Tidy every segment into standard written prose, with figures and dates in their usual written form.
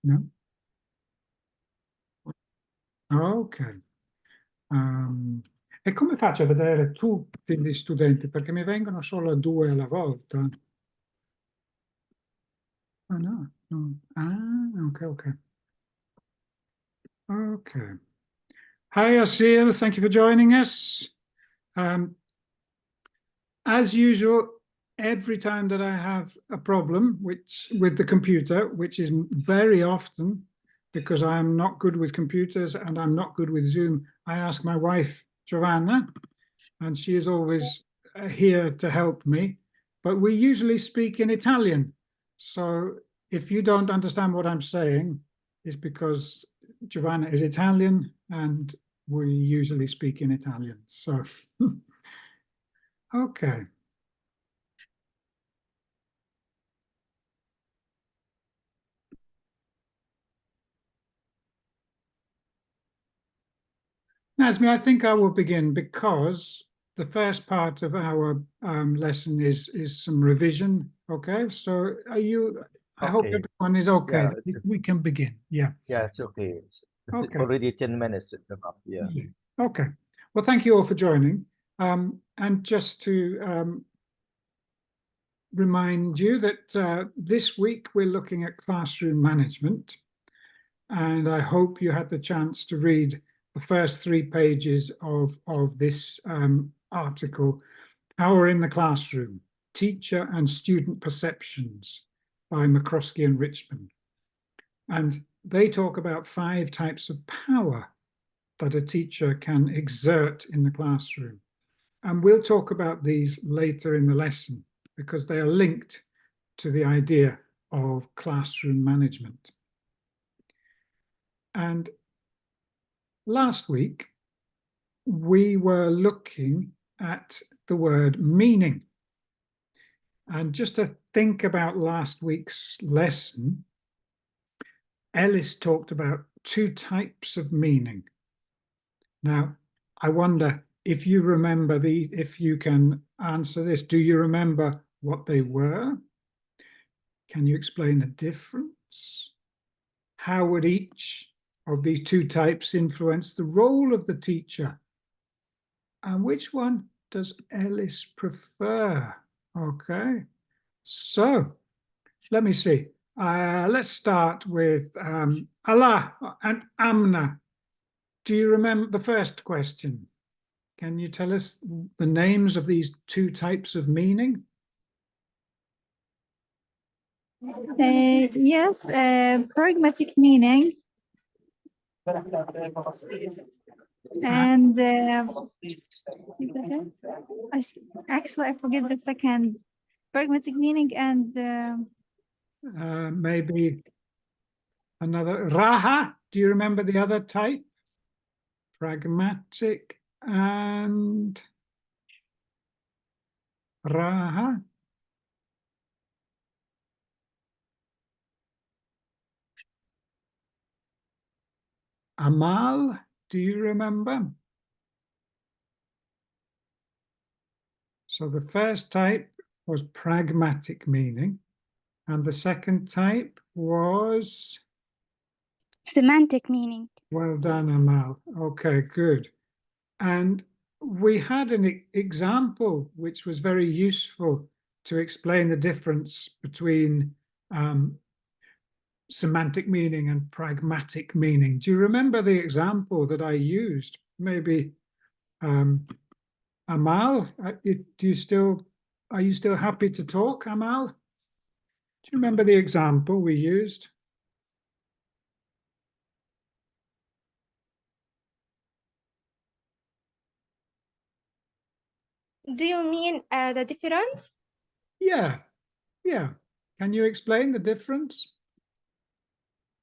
No? Ok. E come faccio a vedere tutti gli studenti? Perché mi vengono solo 2 alla volta. Ah, no, no. Ah, ok, ok. Okay. Hi, Asil. Thank you for joining us. As usual, every time that I have a problem with the computer, which is very often because I'm not good with computers and I'm not good with Zoom, I ask my wife, Giovanna, and she is always here to help me. But we usually speak in Italian. So if you don't understand what I'm saying, it's because Giovanna is Italian and we usually speak in Italian. So, okay. Nazmi, I think I will begin because the first part of our lesson is some revision. Okay, so are you? I hope Okay. everyone is okay. Yeah. We can begin. Yeah. Yeah, it's okay. Okay. Already 10 minutes. Yeah. Okay. Well, thank you all for joining. And just to remind you that this week we're looking at classroom management. And I hope you had the chance to read the first 3 pages of this article, Power in the Classroom, Teacher and Student Perceptions by McCroskey and Richmond. And they talk about 5 types of power that a teacher can exert in the classroom. And we'll talk about these later in the lesson because they are linked to the idea of classroom management. And last week, we were looking at the word meaning. And just to think about last week's lesson, Ellis talked about 2 types of meaning. Now, I wonder if you remember if you can answer this. Do you remember what they were? Can you explain the difference? How would each of these 2 types influence the role of the teacher? And which one does Ellis prefer? Okay, so let me see. Let's start with Allah and Amna. Do you remember the first question? Can you tell us the names of these 2 types of meaning? Yes, pragmatic meaning. And actually, I forget the second. Pragmatic meaning and maybe another. Raha, do you remember the other type? Pragmatic and Raha. Amal, do you remember? So the first type was pragmatic meaning, and the second type was semantic meaning. Well done, Amal. Okay, good. And we had an example which was very useful to explain the difference between semantic meaning and pragmatic meaning. Do you remember the example that I used? Maybe Amal, are you still happy to talk, Amal? Do you remember the example we used? Do you mean the difference? Yeah. Can you explain the difference?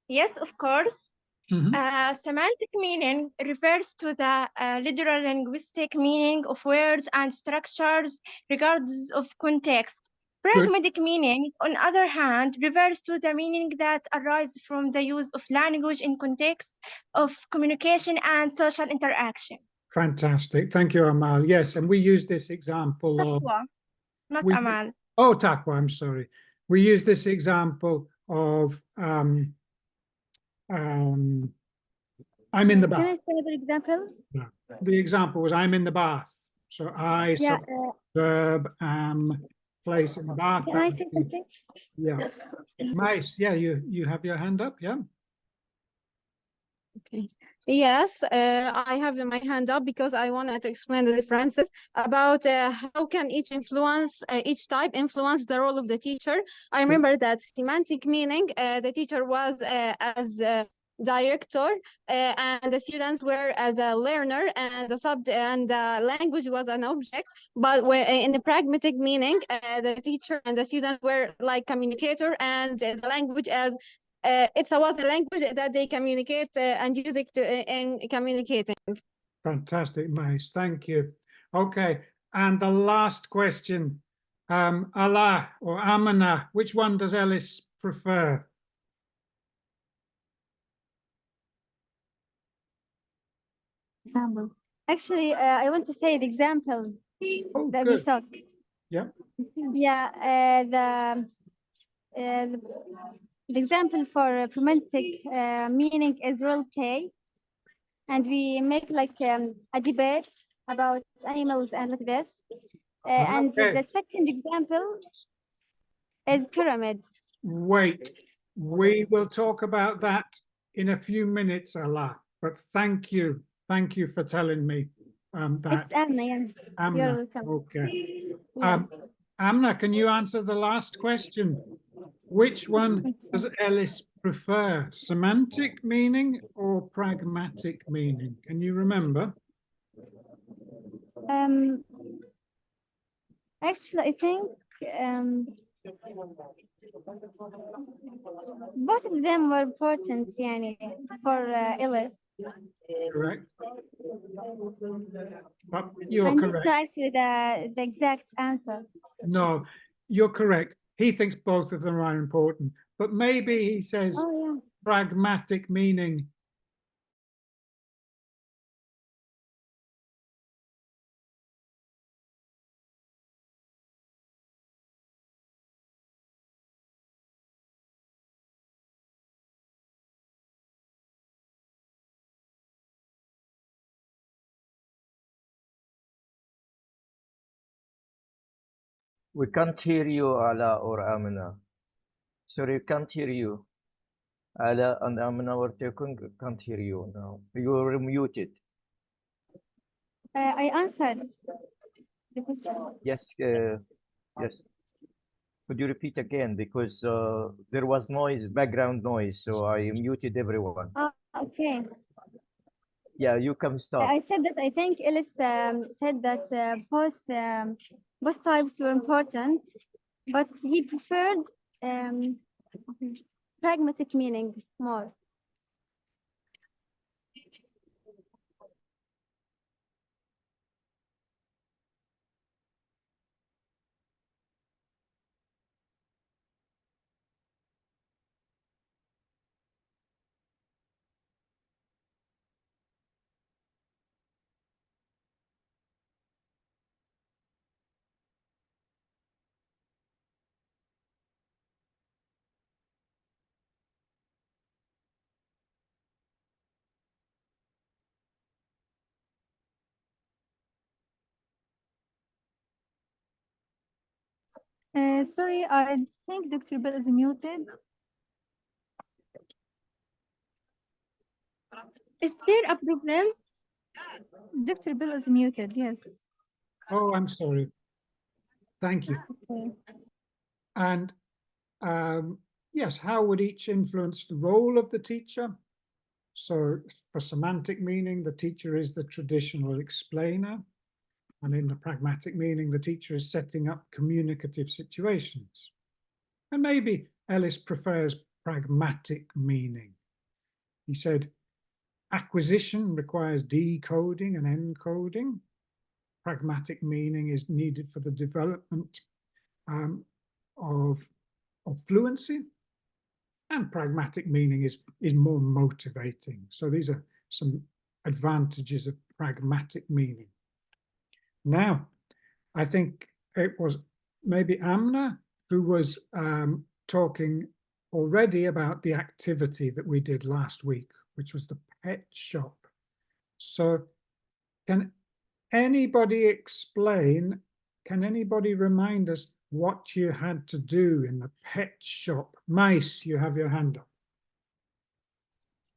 Yes, of course. Semantic meaning refers to the literal linguistic meaning of words and structures regardless of context. Pragmatic meaning, on the other hand, refers to the meaning that arises from the use of language in context of communication and social interaction. Fantastic. Thank you, Amal. Yes, and we use this example Taqwa, not Amal. Oh, Taqwa, I'm sorry. We use this example of I'm in the Can I bath. say another example? The example was I'm in the bath. So I Yeah. verb am place in the bath. Can That I would say be- something? Yeah. Nice. Yeah, you have your hand up. Yeah. Okay. Yes, I have my hand up because I wanted to explain the differences about how can each type influence the role of the teacher. I remember that semantic meaning, the teacher was as a director, and the students were as a learner, and the language was an object. But in the pragmatic meaning, the teacher and the students were like communicator, and the language as was a language that they communicate and use it in communicating. Fantastic, nice. Thank you. Okay. And the last question, Allah or Amana, which one does Ellis prefer? Example. Actually, I want to say the example Oh, that we good. talk. Yeah. Yeah, the example for romantic meaning is role play, and we make like a debate about animals and like this. And Okay. the second example is pyramid. Wait, we will talk about that in a few minutes, Allah. But thank you for telling me that. It's Amna, yeah. Amna, You're welcome. okay. Yeah. Amna, can you answer the last question? Which one does Ellis prefer, semantic meaning or pragmatic meaning? Can you remember? Actually, I think both of them were important, yani, for Ellis. Correct. But you're And it's correct. not actually the exact answer. No, you're correct. He thinks both of them are important, but maybe he says Oh, yeah. pragmatic meaning. We can't hear you, Ala or Amina. Sorry, we can't hear you. Ala and Amina were talking, can't hear you now. You're muted. I answered the question. Yes, yes. Could you repeat again? Because there was noise, background noise, so I muted everyone. Oh, okay. Yeah, you can start. I said that I think Ellis said that both types were important, but he preferred pragmatic meaning more. Sorry, I think Dr. Bill is muted. Is there a problem? Dr. Bill is muted, yes. Oh, I'm sorry. Thank you. Okay. And yes, how would each influence the role of the teacher? So for semantic meaning, the teacher is the traditional explainer. And in the pragmatic meaning, the teacher is setting up communicative situations. And maybe Ellis prefers pragmatic meaning. He said, acquisition requires decoding and encoding. Pragmatic meaning is needed for the development of fluency. And pragmatic meaning is more motivating. So these are some advantages of pragmatic meaning. Now, I think it was maybe Amna who was talking already about the activity that we did last week, which was the pet shop. So can anybody explain, can anybody remind us what you had to do in the pet shop? Mice, you have your hand up.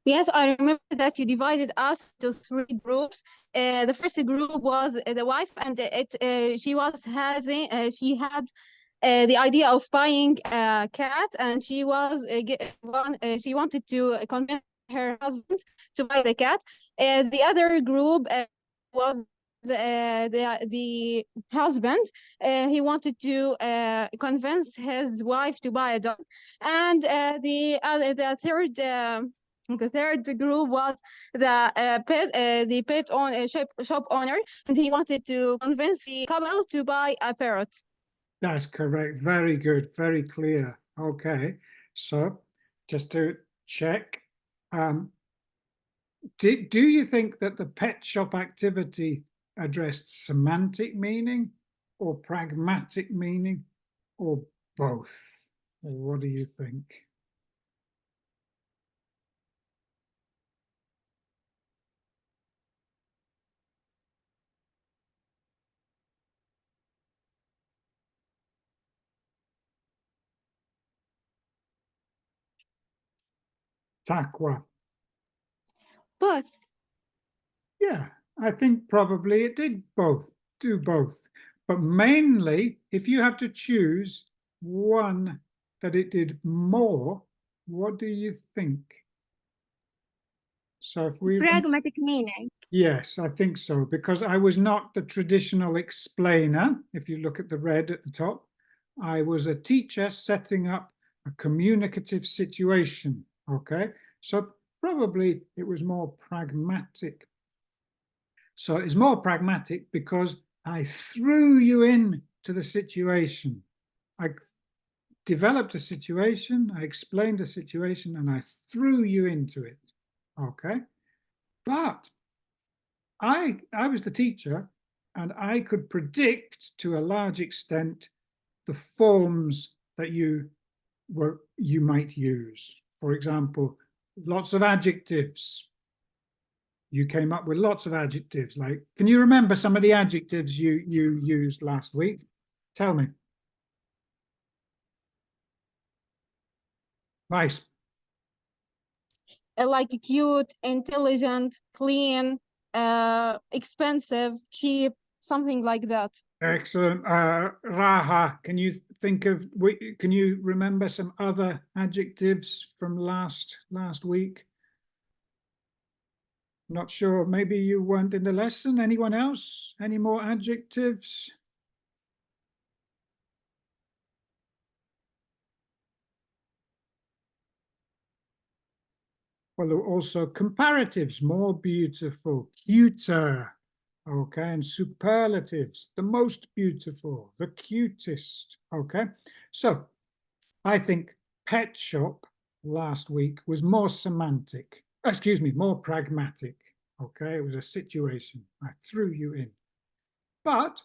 Yes, I remember that you divided us to 3 groups. The first group was the wife, and she had the idea of buying a cat, and she she wanted to convince her husband to buy the cat. The other group was the husband. He wanted to convince his wife to buy a dog, and the third group was the shop owner, and he wanted to convince the couple to buy a parrot. That's correct. Very good. Very clear. Okay. So just to check, do you think that the pet shop activity addressed semantic meaning or pragmatic meaning or both? What do you think? Taqwa. Both. Yeah, I think probably it did do both. But mainly, if you have to choose one that it did more, what do you think? So if we... Pragmatic meaning. Yes, I think so, because I was not the traditional explainer. If you look at the red at the top, I was a teacher setting up a communicative situation, okay? So probably it was more pragmatic. So it's more pragmatic because I threw you in to the situation. I developed a situation, I explained the situation, and I threw you into it, okay? But I was the teacher, and I could predict to a large extent the forms that you might use. For example, lots of adjectives. You came up with lots of adjectives. Like, can you remember some of the adjectives you used last week? Tell me. Nice. Like cute, intelligent, clean, expensive, cheap, something like that. Excellent. Raha, can you can you remember some other adjectives from last week? Not sure, maybe you weren't in the lesson. Anyone else? Any more adjectives? Well, there were also comparatives, more beautiful, cuter, okay, and superlatives, the most beautiful, the cutest, okay? So I think pet shop last week was more semantic, excuse me, more pragmatic, okay? It was a situation. I threw you in. But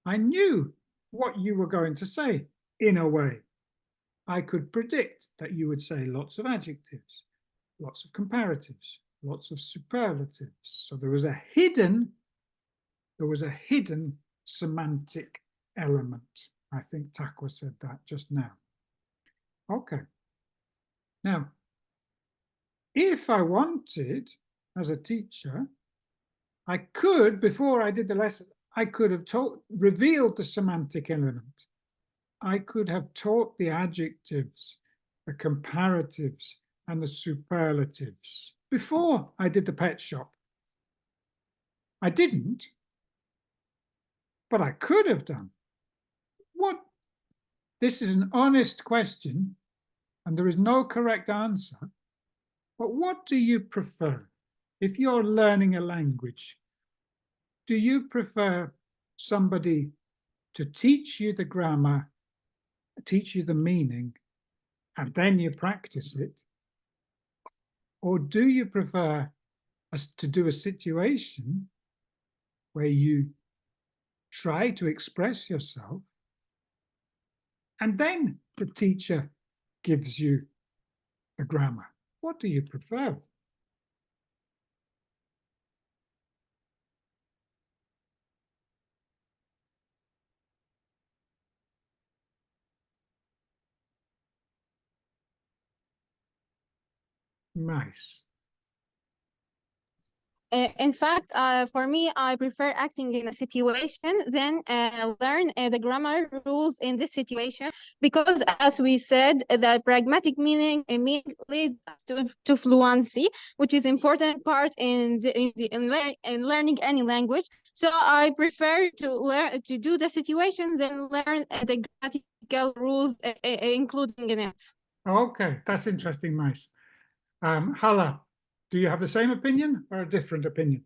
I knew what you were going to say in a way. I could predict that you would say lots of adjectives, lots of comparatives, lots of superlatives. So there was a hidden semantic element. I think Taqwa said that just now. Okay. Now, if I wanted, as a teacher, I could, before I did the lesson, I could have revealed the semantic element. I could have taught the adjectives, the comparatives, and the superlatives before I did the pet shop. I didn't, but I could have done. This is an honest question, and there is no correct answer, but what do you prefer? If you're learning a language, do you prefer somebody to teach you the grammar, teach you the meaning, and then you practice it? Or do you prefer us to do a situation where you try to express yourself, and then the teacher gives you the grammar? What do you prefer? Nice. In fact, for me, I prefer acting in a situation than learn the grammar rules in this situation, because, as we said, the pragmatic meaning leads to fluency, which is important part in learning any language. So I prefer to do the situation than learn the grammatical rules, including in it. Okay, that's interesting, nice. Hala, do you have the same opinion or a different opinion?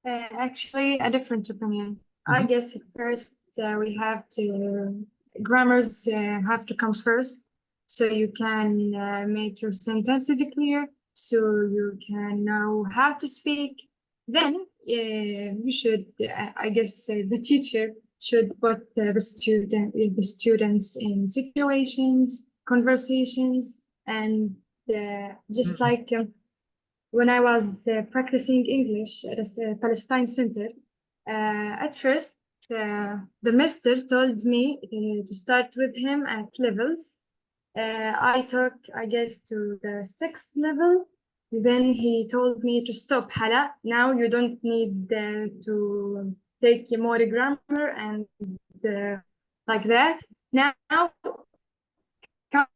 Actually, a different opinion. I guess at first we have to, grammars have to come first, so you can make your sentences clear, so you can know how to speak. Then you should, I guess, the teacher should put the students in situations, conversations, and just like when I was practicing English at a Palestine Center, at first the master told me to start with him at levels. I took, I guess, to the 6th level. Then he told me to stop, Hala. Now you don't need to take more grammar and like that. Now come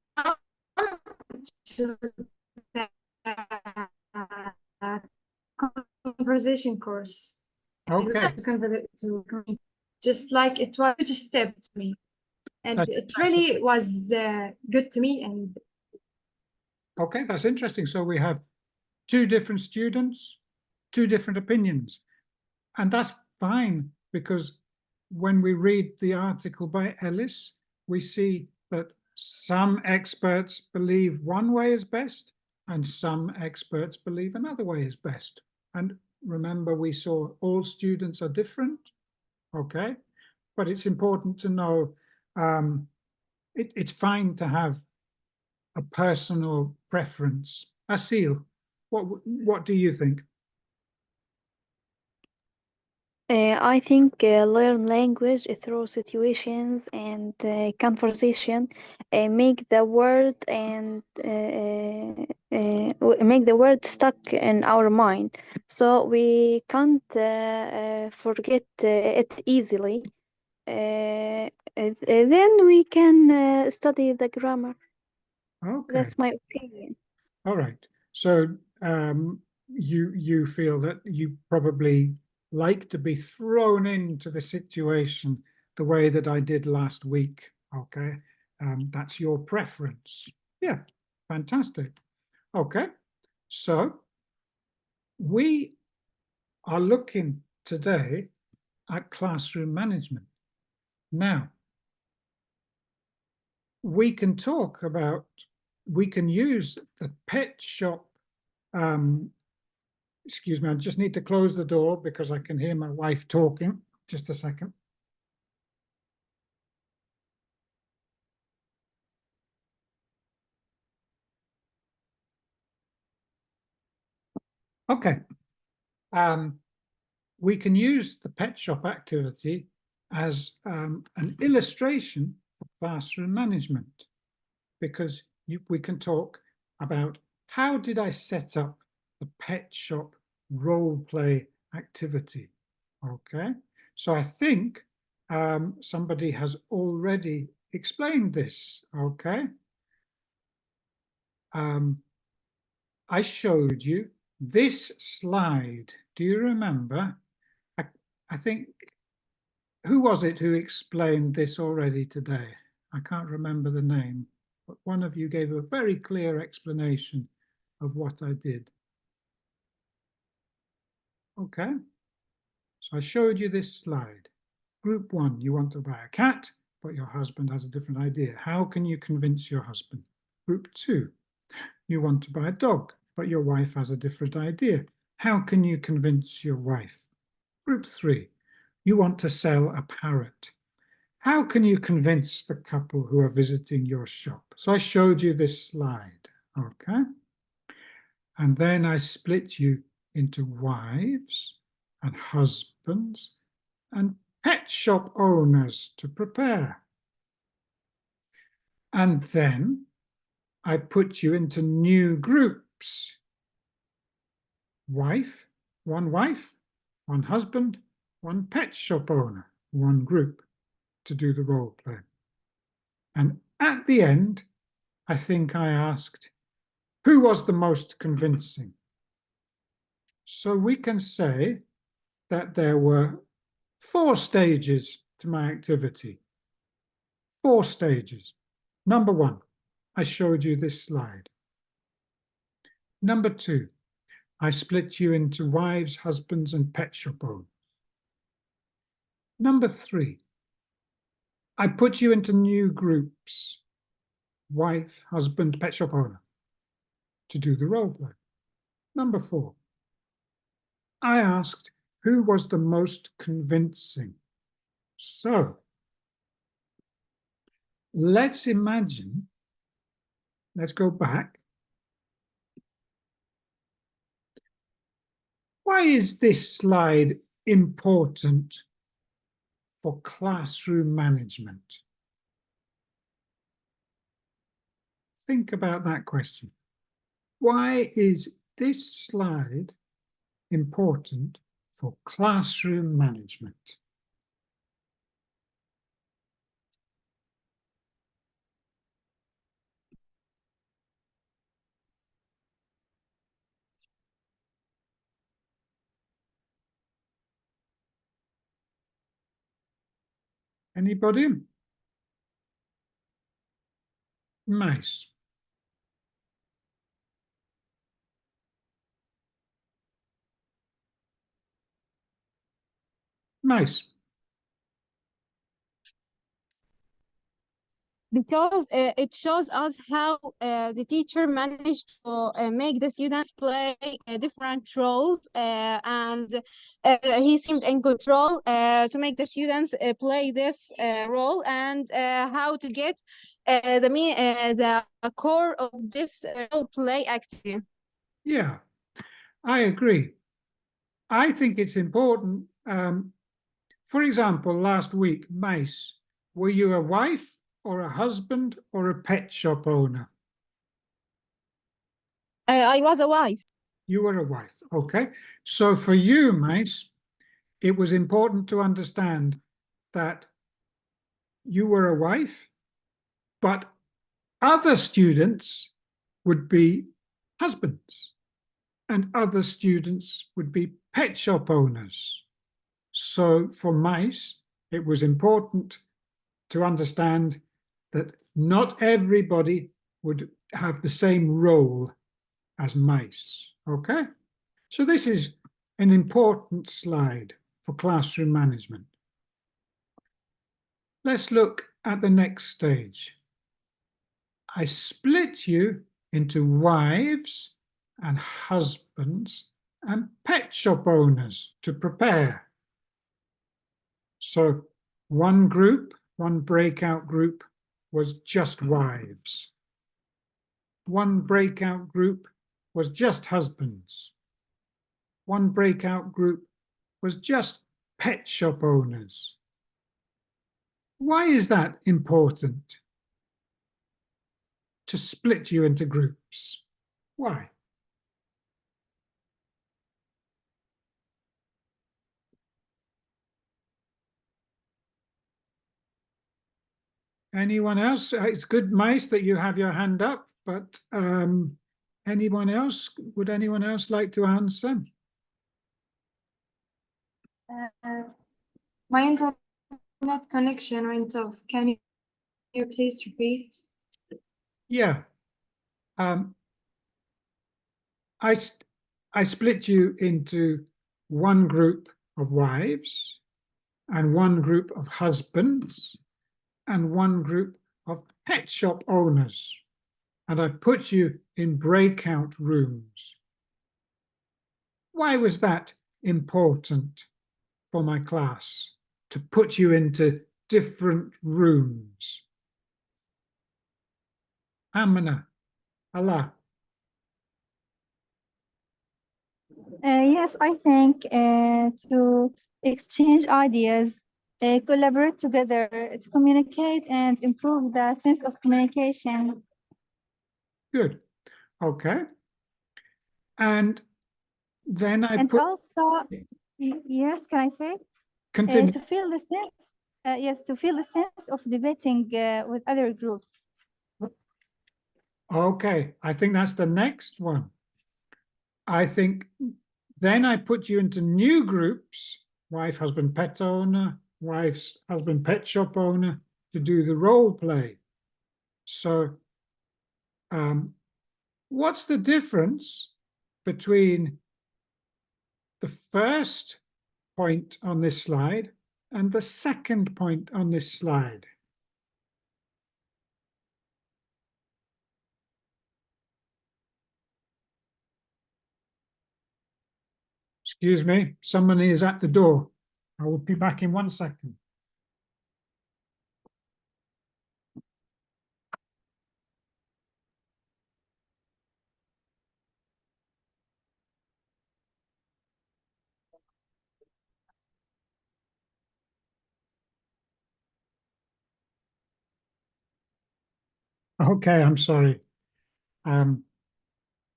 to the conversation course. Okay. Just like it was a step to me, and it really was good to me. And okay, that's interesting. So we have two different students, two different opinions, and that's fine, because when we read the article by Ellis, we see that some experts believe one way is best and some experts believe another way is best. And remember, we saw all students are different, okay? But it's important to know it's fine to have a personal preference. Asil, what do you think? I think learn language through situations and conversation, make the word stuck in our mind, so we can't forget it easily. Then we can study the grammar. Okay. That's my opinion. All right. So you feel that you probably like to be thrown into the situation the way that I did last week. Okay. That's your preference. Yeah, fantastic. Okay. So we are looking today at classroom management. Now, we can talk about, we can use the pet shop. Excuse me, I just need to close the door because I can hear my wife talking. Just a second. Okay. We can use the pet shop activity as an illustration for classroom management, because we can talk about how did I set up the pet shop role play activity. Okay, so I think somebody has already explained this. Okay, I showed you this slide. Do you remember? I think, who was it who explained this already today? I can't remember the name, but one of you gave a very clear explanation of what I did. Okay, so I showed you this slide. Group 1, you want to buy a cat, but your husband has a different idea. How can you convince your husband? Group 2, you want to buy a dog, but your wife has a different idea. How can you convince your wife? Group 3, you want to sell a parrot. How can you convince the couple who are visiting your shop? So I showed you this slide, Okay. And then I split you into wives and husbands and pet shop owners to prepare. And then I put you into new groups. Wife, one husband, one pet shop owner, one group to do the role play. And at the end, I think I asked, who was the most convincing? So we can say that there were 4 stages to my activity. 4 stages. Number 1, I showed you this slide. Number 2, I split you into wives, husbands, and pet shop owners. Number 3, I put you into new groups, wife, husband, pet shop owner, to do the role play. Number 4, I asked who was the most convincing. So, let's imagine, let's go back. Why is this slide important for classroom management? Think about that question. Why is this slide important for classroom management? Anybody? Nice. Nice. Because it shows us how the teacher managed to make the students play different roles, and he seemed in control to make the students play this role, and how to get the core of this role play activity. Yeah, I agree. I think it's important. For example, last week, Mace, were you a wife or a husband or a pet shop owner? I was a wife. You were a wife, okay. So for you, Mace, it was important to understand that you were a wife, but other students would be husbands and other students would be pet shop owners. So for Mace, it was important to understand that not everybody would have the same role as Mace, okay? So this is an important slide for classroom management. Let's look at the next stage. I split you into wives and husbands and pet shop owners to prepare. So one group, one breakout group was just wives. One breakout group was just husbands. One breakout group was just pet shop owners. Why is that important? To split you into groups. Why? Anyone else? It's good, Mace, that you have your hand up, but anyone else? Would anyone else like to answer? My internet connection went off. Can you please repeat? Yeah. I split you into one group of wives and one group of husbands and one group of pet shop owners. And I put you in breakout rooms. Why was that important for my class, to put you into different rooms? Amina, Allah. Yes, I think to exchange ideas, collaborate together to communicate and improve the sense of communication. Good. Okay. And then I And put, also, yes, can I say? continue. To feel the sense, yes, to feel the sense of debating with other groups. Okay, I think that's the next one. I think then I put you into new groups, wife, husband, pet owner, wife's husband, pet shop owner, to do the role play. So what's the difference between the first point on this slide and the second point on this slide? Excuse me, somebody is at the door. I will be back in 1 second. Okay, I'm sorry.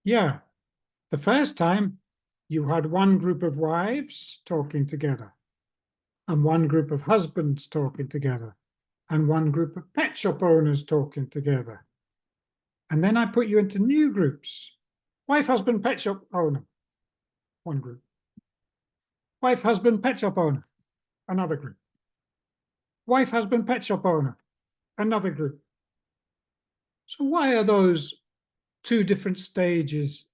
Yeah, the first time you had one group of wives talking together, and one group of husbands talking together, and one group of pet shop owners talking together. And then I put you into new groups. Wife, husband, pet shop owner, one group. Wife, husband, pet shop owner, another group. Wife, husband, pet shop owner, another group. So why are those two different stages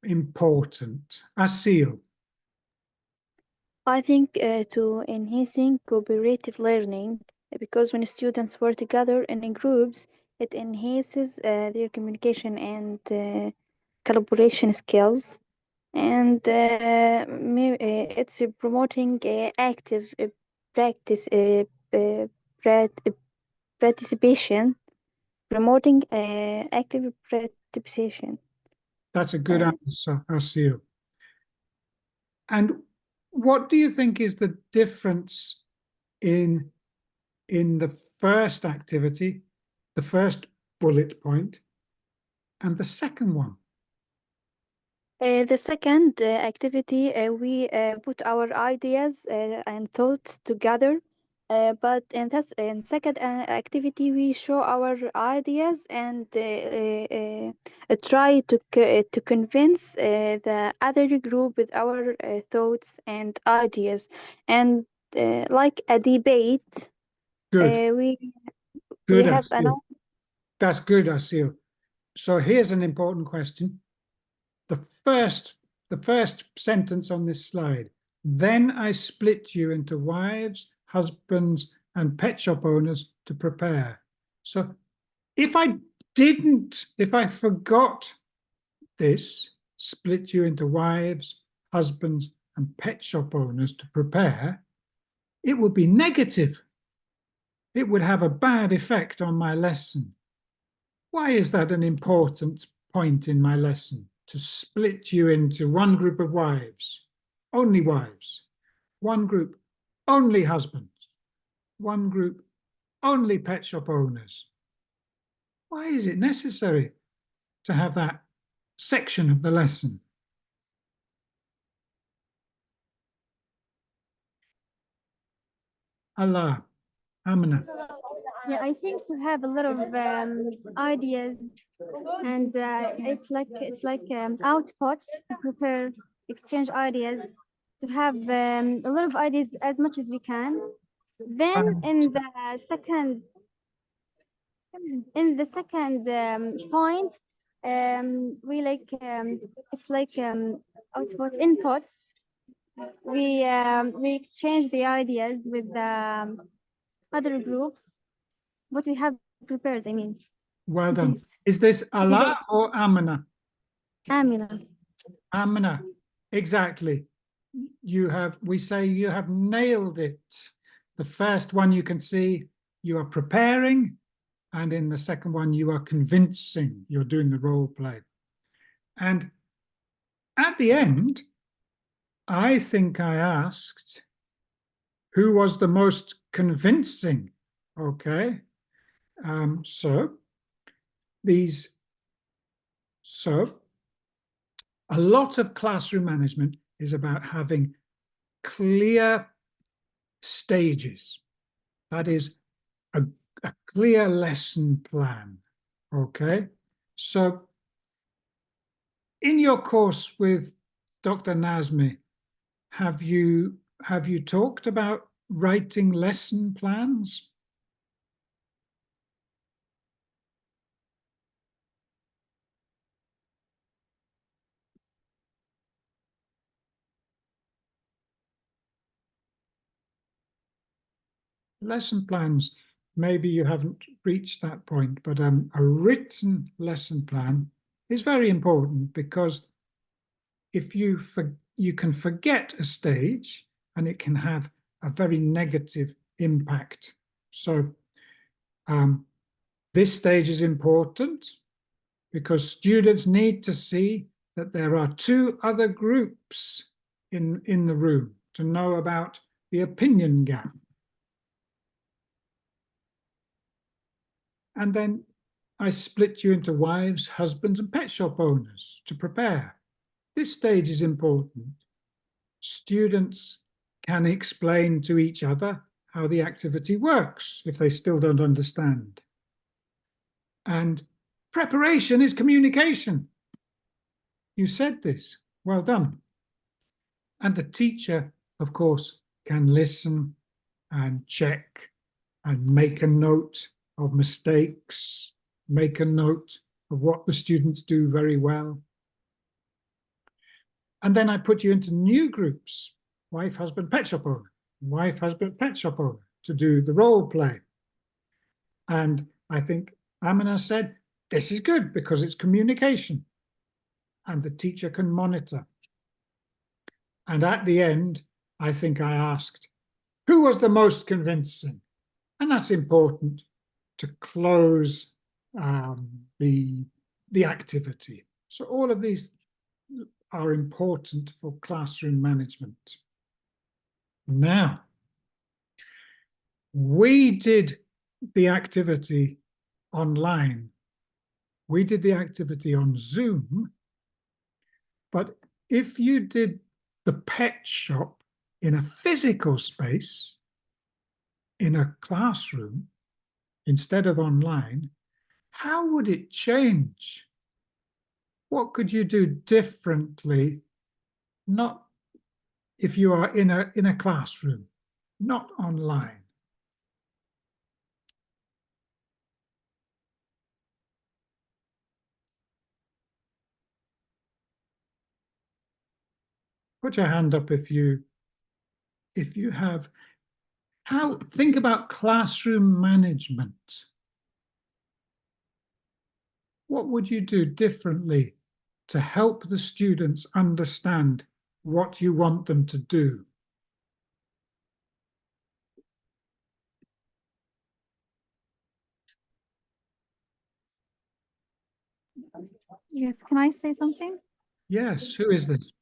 important? Asil. I think to enhancing cooperative learning, because when students work together in groups, it enhances their communication and collaboration skills, and it's promoting active practice participation, promoting active participation. That's a good answer, Asil. And what do you think is the difference in the first activity, the first bullet point, and the second one? The second activity, we put our ideas and thoughts together. But in second activity, we show our ideas and try to convince the other group with our thoughts and ideas. And like a debate, Good. we Good, have an. Asil. That's good, Asil. So here's an important question. The first sentence on this slide. Then I split you into wives, husbands, and pet shop owners to prepare. So if I forgot this, split you into wives, husbands, and pet shop owners to prepare, it would be negative. It would have a bad effect on my lesson. Why is that an important point in my lesson? To split you into one group of wives, only wives, one group, only husbands, one group, only pet shop owners. Why is it necessary to have that section of the lesson? Allah, Amina. Yeah, I think to have a lot of ideas, and it's like outputs to prepare, exchange ideas, to have a lot of ideas as much as we can. Then in the second point, we like it's like output inputs. We exchange the ideas with the other groups, what we have prepared, I mean. Well done. Is this Allah or Amina? Amina. Amina, exactly. We say you have nailed it. The first one you can see you are preparing, and in the second one you are convincing. You're doing the role play. And at the end, I think I asked who was the most convincing. Okay. So a lot of classroom management is about having clear stages. That is a clear lesson plan. Okay. So in your course with Dr. Nazmi, have you talked about writing lesson plans? Lesson plans, maybe you haven't reached that point, but a written lesson plan is very important, because if you can forget a stage and it can have a very negative impact. So this stage is important because students need to see that there are two other groups in the room to know about the opinion gap. And then I split you into wives, husbands, and pet shop owners to prepare. This stage is important. Students can explain to each other how the activity works if they still don't understand. And preparation is communication. You said this. Well done. And the teacher, of course, can listen and check and make a note of mistakes, make a note of what the students do very well. And then I put you into new groups, wife, husband, pet shop owner, wife, husband, pet shop owner, to do the role play. And I think Amina said, this is good because it's communication and the teacher can monitor. And at the end, I think I asked, who was the most convincing? And that's important to close the activity. So all of these are important for classroom management. Now, we did the activity online. We did the activity on Zoom, but if you did the pet shop in a physical space, in a classroom, instead of online, how would it change? What could you do differently? Not if you are in a classroom, not online. Put your hand up if you have. Think about classroom management. What would you do differently to help the students understand what you want them to do? Yes, can I say something? Yes, who is this?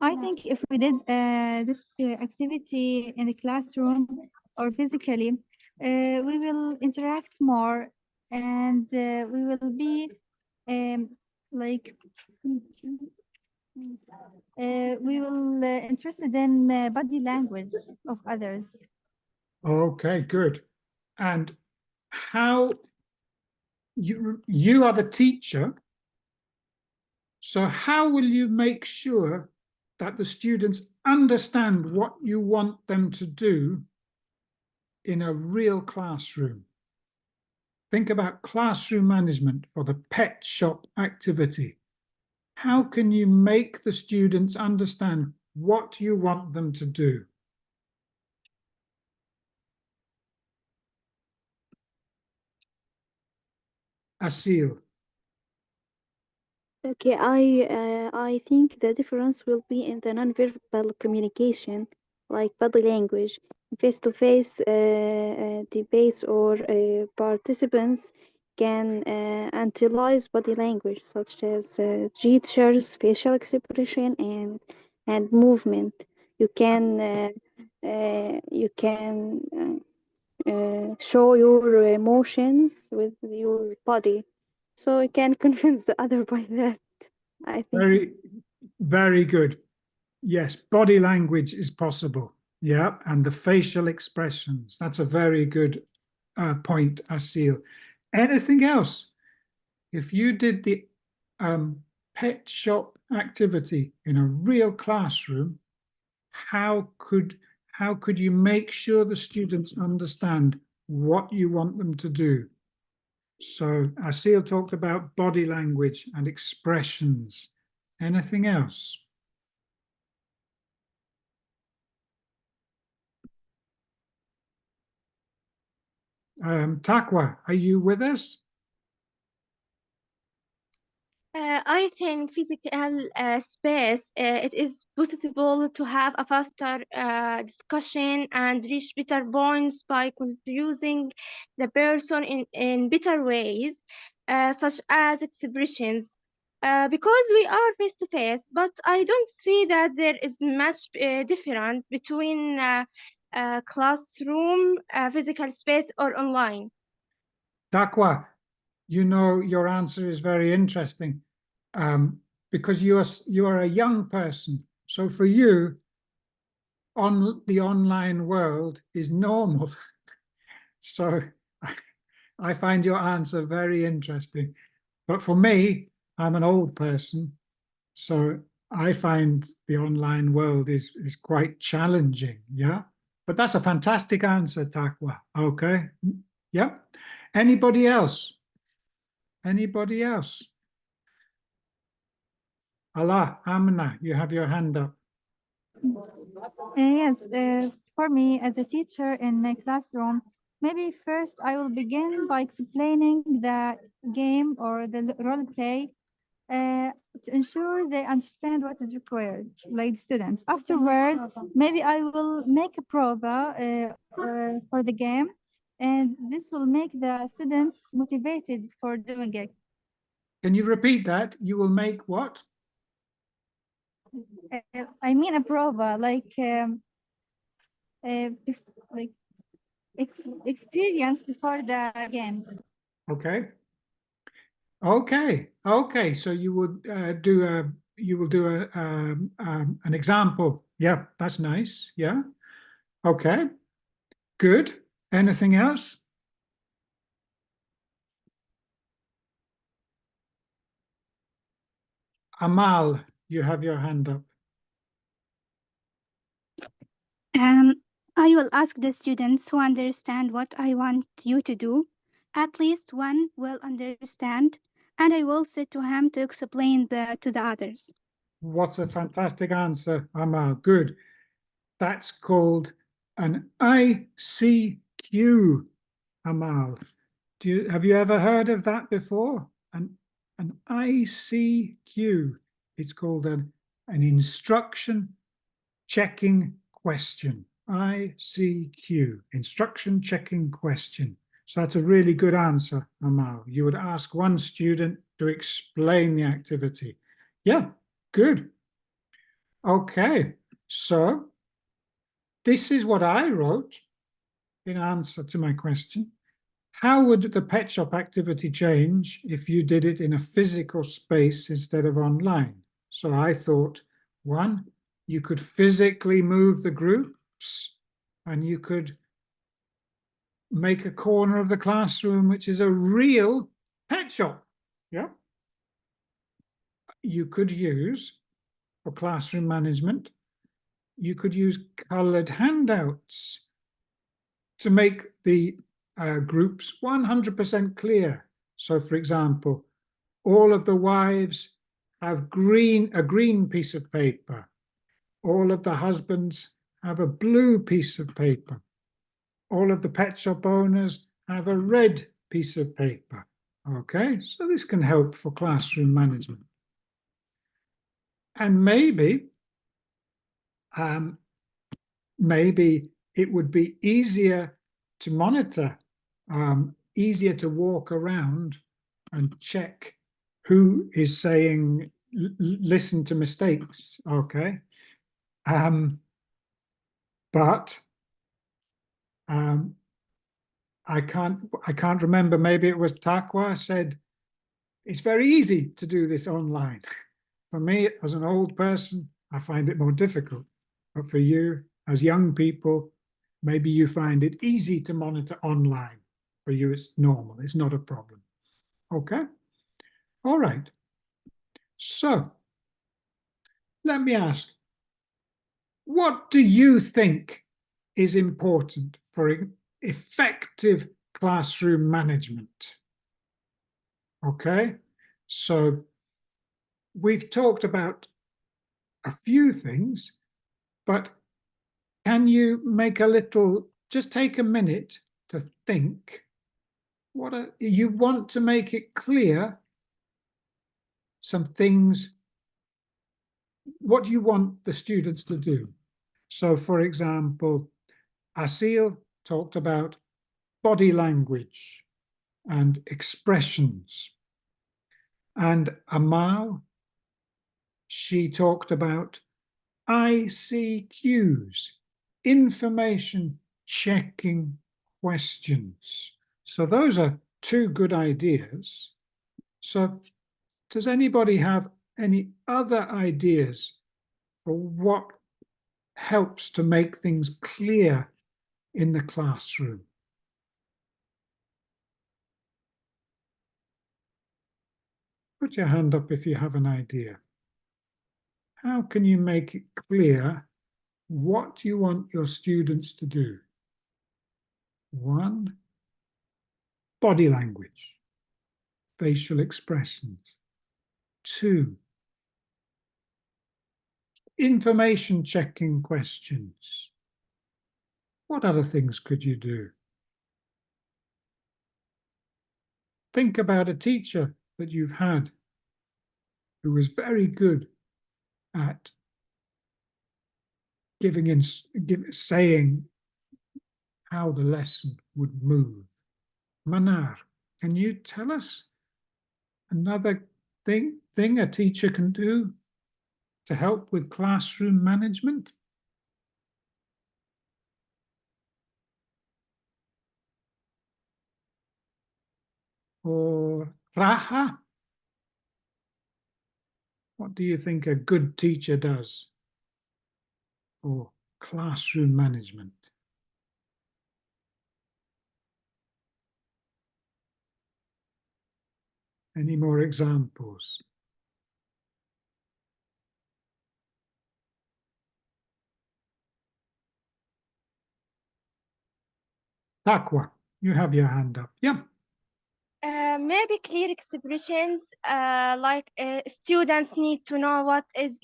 I think if we did this activity in the classroom or physically, we will interact more, and we will be like we will interested in body language of others. Okay, good. And how you are the teacher, so how will you make sure that the students understand what you want them to do in a real classroom? Think about classroom management for the pet shop activity. How can you make the students understand what you want them to do? Asil. Okay, I think the difference will be in the nonverbal communication, like body language. Face-to-face debates or participants can analyze body language, such as gestures, facial expression, and hand movement. You can show your emotions with your body, so you can convince the other by that. I think Very, very good. Yes, body language is possible. Yeah, and the facial expressions. That's a very good point, Asil. Anything else? If you did the pet shop activity in a real classroom, how could you make sure the students understand what you want them to do? So Asil talked about body language and expressions. Anything else? Takwa, are you with us? I think physical space, it is possible to have a faster discussion and reach better points by confusing the person in better ways, such as expressions. Because we are face to face, but I don't see that there is much difference between classroom, physical space, or online. Takwa, you know, your answer is very interesting because you are a young person. So for you, the online world is normal. So I find your answer very interesting. But for me, I'm an old person, so I find the online world is quite challenging. Yeah, but that's a fantastic answer, Takwa. Okay. Yep. Anybody else? Anybody else? Allah, Amna, you have your hand up. Yes, for me as a teacher in a classroom, maybe first I will begin by explaining the game or the role play to ensure they understand what is required, like students. Afterward, maybe I will make a prova for the game, and this will make the students motivated for doing it. Can you repeat that? You will make what? I mean a prova, like like experience before the game. Okay. Okay. Okay. So you would do an example. Yeah, that's nice. Yeah. Okay. Good. Anything else? Amal, you have your hand up. I will ask the students who understand what I want you to do. At least one will understand, and I will sit to him to explain to the others. What's a fantastic answer, Amal. Good. That's called an ICQ, Amal. Have you ever heard of that before? An ICQ. It's called an instruction checking question. ICQ, instruction checking question. So that's a really good answer, Amal. You would ask one student to explain the activity. Yeah, good. Okay, so this is what I wrote in answer to my question. How would the pet shop activity change if you did it in a physical space instead of online? So I thought, one, you could physically move the groups and you could make a corner of the classroom, which is a real pet shop. Yeah. You could use, for classroom management, you could use colored handouts to make the groups 100% clear. So, for example, all of the wives have a green piece of paper. All of the husbands have a blue piece of paper. All of the pet shop owners have a red piece of paper. Okay, so this can help for classroom management. And maybe it would be easier to monitor, easier to walk around and check who is saying, listen to mistakes, okay? But I can't remember, maybe it was Taqwa said, it's very easy to do this online. For me, as an old person, I find it more difficult. But for you, as young people, maybe you find it easy to monitor online. For you, it's normal, it's not a problem. Okay? All right. So, let me ask, what do you think is important for effective classroom management? Okay, so we've talked about a few things, but can you make a little, just take a minute to think, you want to make it clear some things, what do you want the students to do? So for example, Asil talked about body language and expressions. And Amal, she talked about ICQs, information checking questions. So those are two good ideas. So does anybody have any other ideas for what helps to make things clear in the classroom? Put your hand up if you have an idea. How can you make it clear what you want your students to do? 1, body language, facial expressions. 2, information checking questions. What other things could you do? Think about a teacher that you've had who was very good at saying how the lesson would move. Manar, can you tell us another thing a teacher can do to help with classroom management? Or Raha, what do you think a good teacher does for classroom management? Any more examples? Taqwa, you have your hand up. Yeah. Maybe clear expressions, like students need to know what is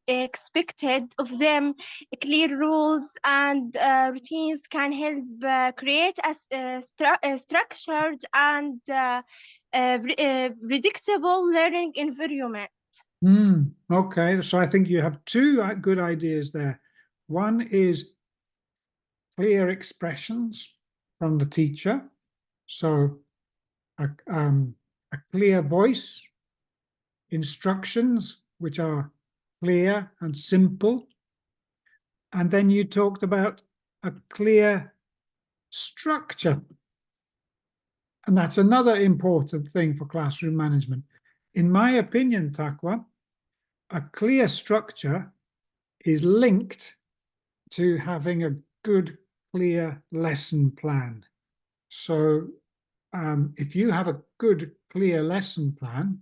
expected of them. Clear rules and routines can help create a structured and predictable learning environment. Okay, so I think you have two good ideas there. One is clear expressions from the teacher. So a clear voice, instructions which are clear and simple. And then you talked about a clear structure. And that's another important thing for classroom management. In my opinion, Taqwa, a clear structure is linked to having a good, clear lesson plan. So if you have a good, clear lesson plan,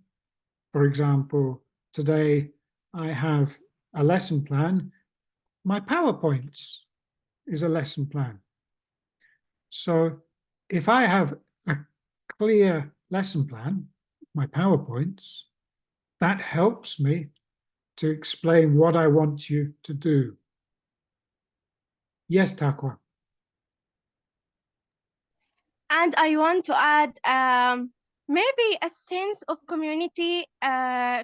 for example, today I have a lesson plan, my PowerPoints is a lesson plan. So if I have a clear lesson plan, my PowerPoints, that helps me to explain what I want you to do. Yes, Taqwa. And I want to add maybe a sense of community.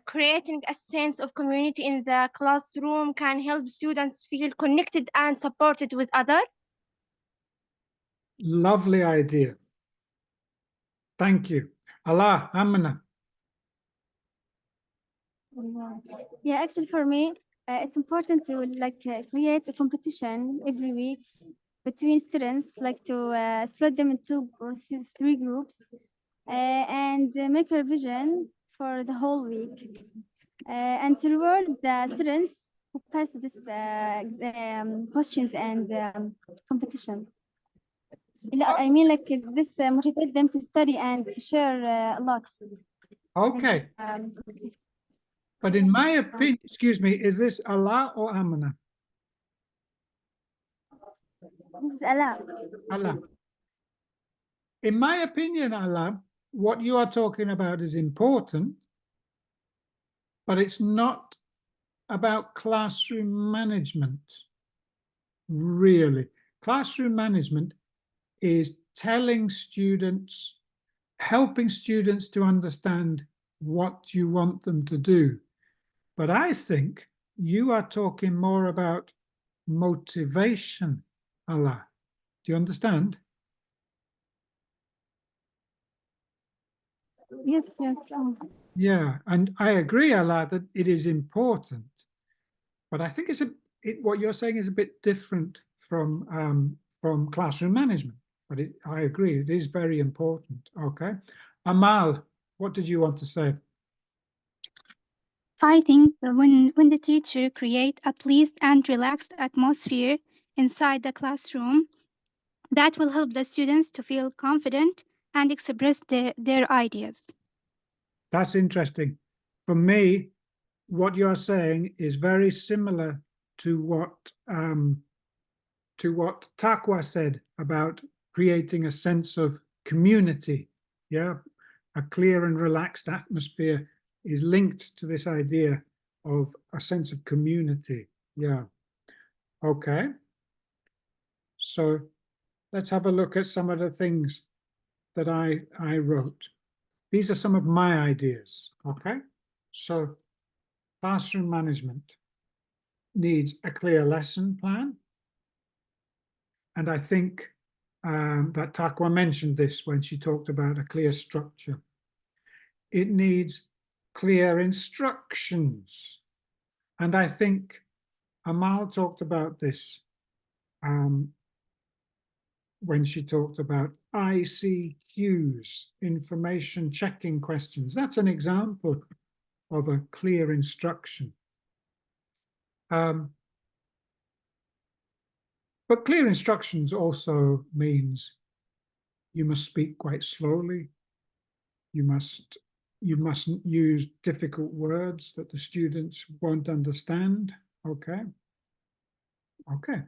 Creating a sense of community in the classroom can help students feel connected and supported with others. Lovely idea. Thank you. Allah, Amna. Yeah, actually for me, it's important to create a competition every week between students, to split them into 3 groups, and make a revision for the whole week, and to reward the students who pass this questions and competition. I mean, this motivate them to study and to share a lot. Okay. But in my opinion, excuse me, is this Allah or Amana? This is Allah. Allah. In my opinion, Allah, what you are talking about is important, but it's not about classroom management, really. Classroom management is telling students, helping students to understand what you want them to do. But I think you are talking more about motivation, Allah. Do you understand? Yes, yes. Yeah, and I agree, Allah, that it is important. But I think what you're saying is a bit different from classroom management. But I agree, it is very important. Okay, Amal, what did you want to say? I think that when the teacher create a pleased and relaxed atmosphere inside the classroom, that will help the students to feel confident and express their ideas. That's interesting. For me, what you're saying is very similar to what Taqwa said about creating a sense of community. Yeah, a clear and relaxed atmosphere is linked to this idea of a sense of community. Yeah. Okay. So let's have a look at some of the things that I wrote. These are some of my ideas. Okay. So classroom management needs a clear lesson plan. And I think that Taqwa mentioned this when she talked about a clear structure. It needs clear instructions. And I think Amal talked about this when she talked about ICQs, information checking questions. That's an example of a clear instruction. But clear instructions also means you must speak quite slowly. You mustn't use difficult words that the students won't understand. Okay. Okay.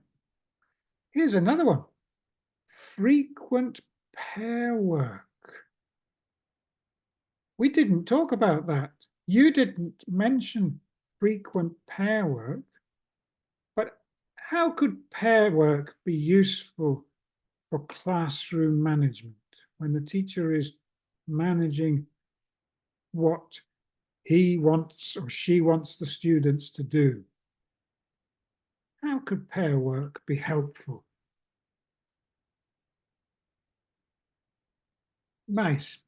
Here's another one. Frequent pair work. We didn't talk about that. You didn't mention frequent pair work, but how could pair work be useful for classroom management when the teacher is managing what he wants or she wants the students to do? How could pair work be helpful? Nice.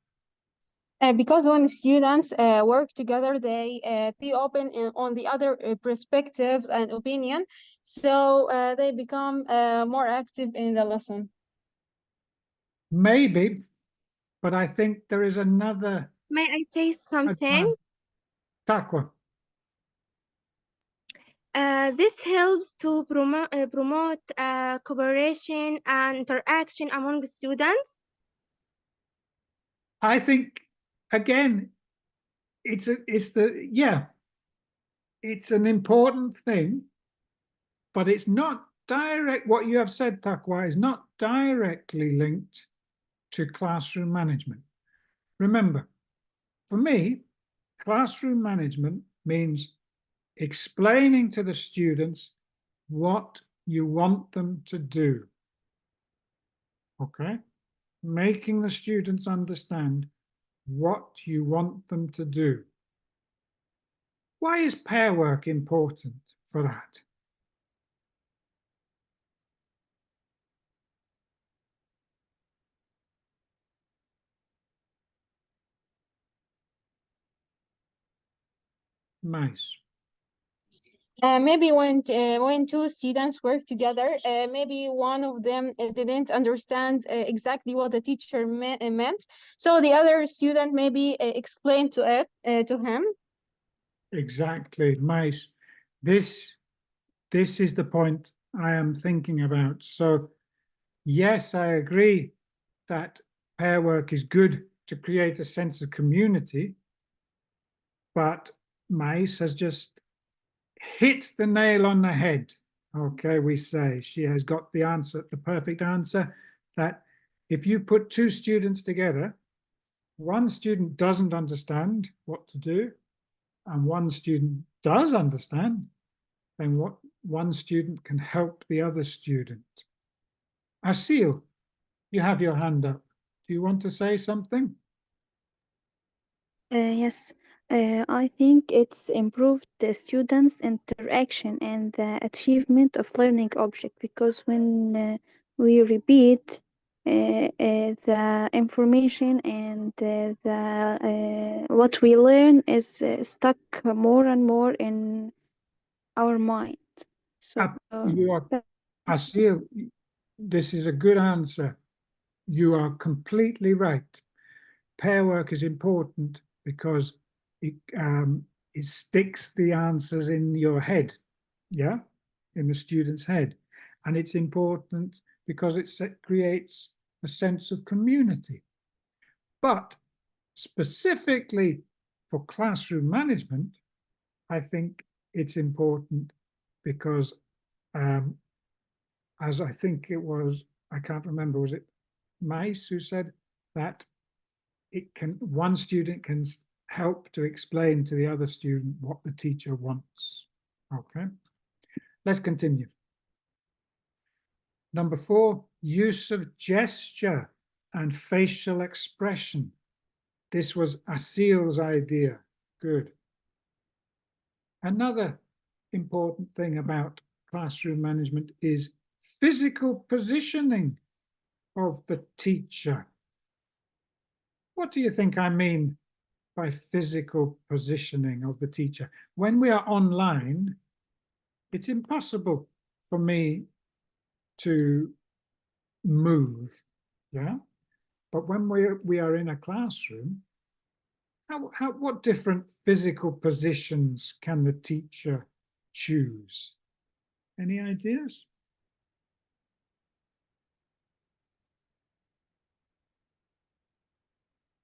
Because when students work together, they be open on the other perspectives and opinion, so they become more active in the lesson. Maybe, but I think there is another. May I say something? Taqwa. This helps to promote cooperation and interaction among the students. I think, again, it's an important thing, but it's not direct. What you have said, Taqwa, is not directly linked to classroom management. Remember, for me, classroom management means explaining to the students what you want them to do. Okay? Making the students understand what you want them to do. Why is pair work important for that? Nice. Maybe when two students work together, maybe one of them didn't understand exactly what the teacher meant, so the other student maybe explained to him. Exactly, Mice. This is the point I am thinking about. So, yes, I agree that pair work is good to create a sense of community, but Mice has just hit the nail on the head. Okay, we say she has got the answer, the perfect answer, that if you put two students together, one student doesn't understand what to do, and one student does understand, then what one student can help the other student. Asil, you have your hand up. Do you want to say something? Yes, I think it's improved the students' interaction and the achievement of learning object, because when we repeat the information and what we learn is stuck more and more in our mind. So You are, Asil, this is a good answer. You are completely right. Pair work is important because it sticks the answers in your head, yeah, in the student's head. And it's important because it creates a sense of community. But specifically for classroom management, I think it's important because, as I think it was, I can't remember, was it Mice who said that one student can help to explain to the other student what the teacher wants. Okay, let's continue. Number 4, use of gesture and facial expression. This was Asil's idea. Good. Another important thing about classroom management is physical positioning of the teacher. What do you think I mean by physical positioning of the teacher? When we are online, it's impossible for me to move, yeah? But when we are in a classroom, what different physical positions can the teacher choose? Any ideas?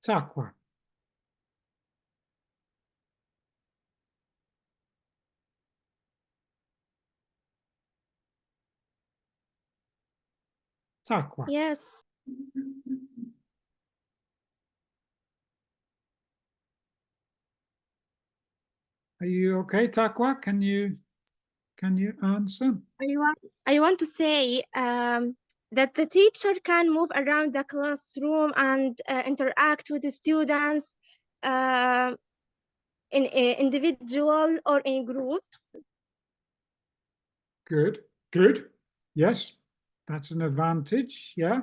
Taqwa. Taqwa. Yes. Are you okay, Taqwa? Can you answer? I want to say that the teacher can move around the classroom and interact with the students in individual or in groups. Good, good. Yes, that's an advantage. Yeah,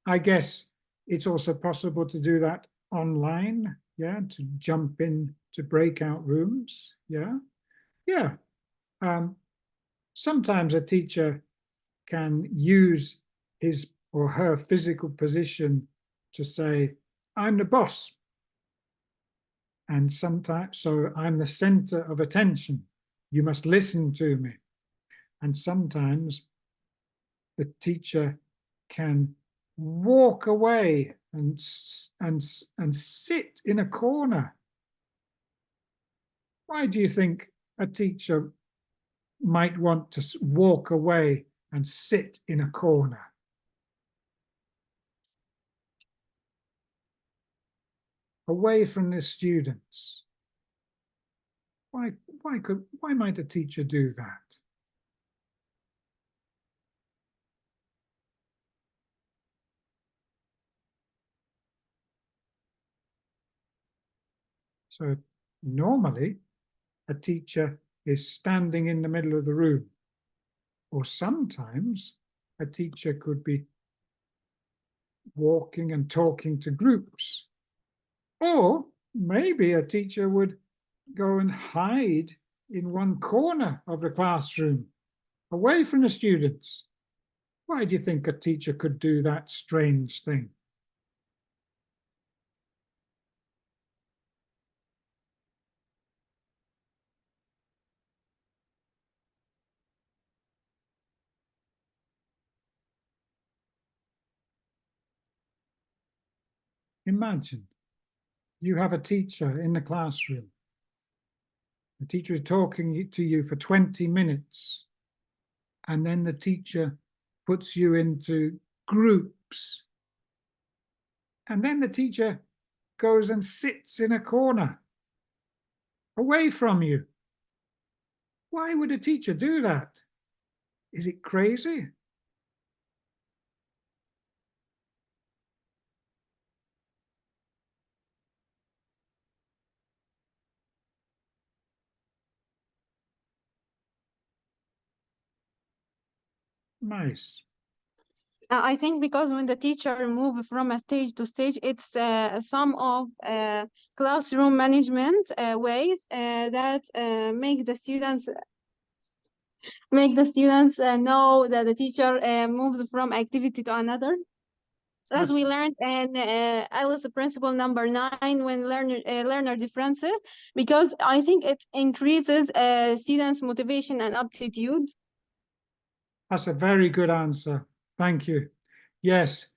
I guess it's also possible to do that online. Yeah, to jump in to breakout rooms. Yeah, yeah. Sometimes a teacher can use his or her physical position to say, I'm the boss. And sometimes, so I'm the center of attention. You must listen to me. And sometimes the teacher can walk away and sit in a corner. Why do you think a teacher might want to walk away and sit in a corner? Away from the students. Why might a teacher do that? So normally a teacher is standing in the middle of the room, or sometimes a teacher could be walking and talking to groups, or maybe a teacher would go and hide in one corner of the classroom, away from the students. Why do you think a teacher could do that strange thing? Imagine you have a teacher in the classroom. The teacher is talking to you for 20 minutes, and then the teacher puts you into groups. And then the teacher goes and sits in a corner away from you. Why would a teacher do that? Is it crazy? Nice. I think because when the teacher moves from a stage to stage, it's some of classroom management ways that make the students know that the teacher moves from activity to another. As we learned in IELTS principle number 9, when learner differences, because I think it increases students' motivation and aptitude. That's a very good answer. Thank you. Yes,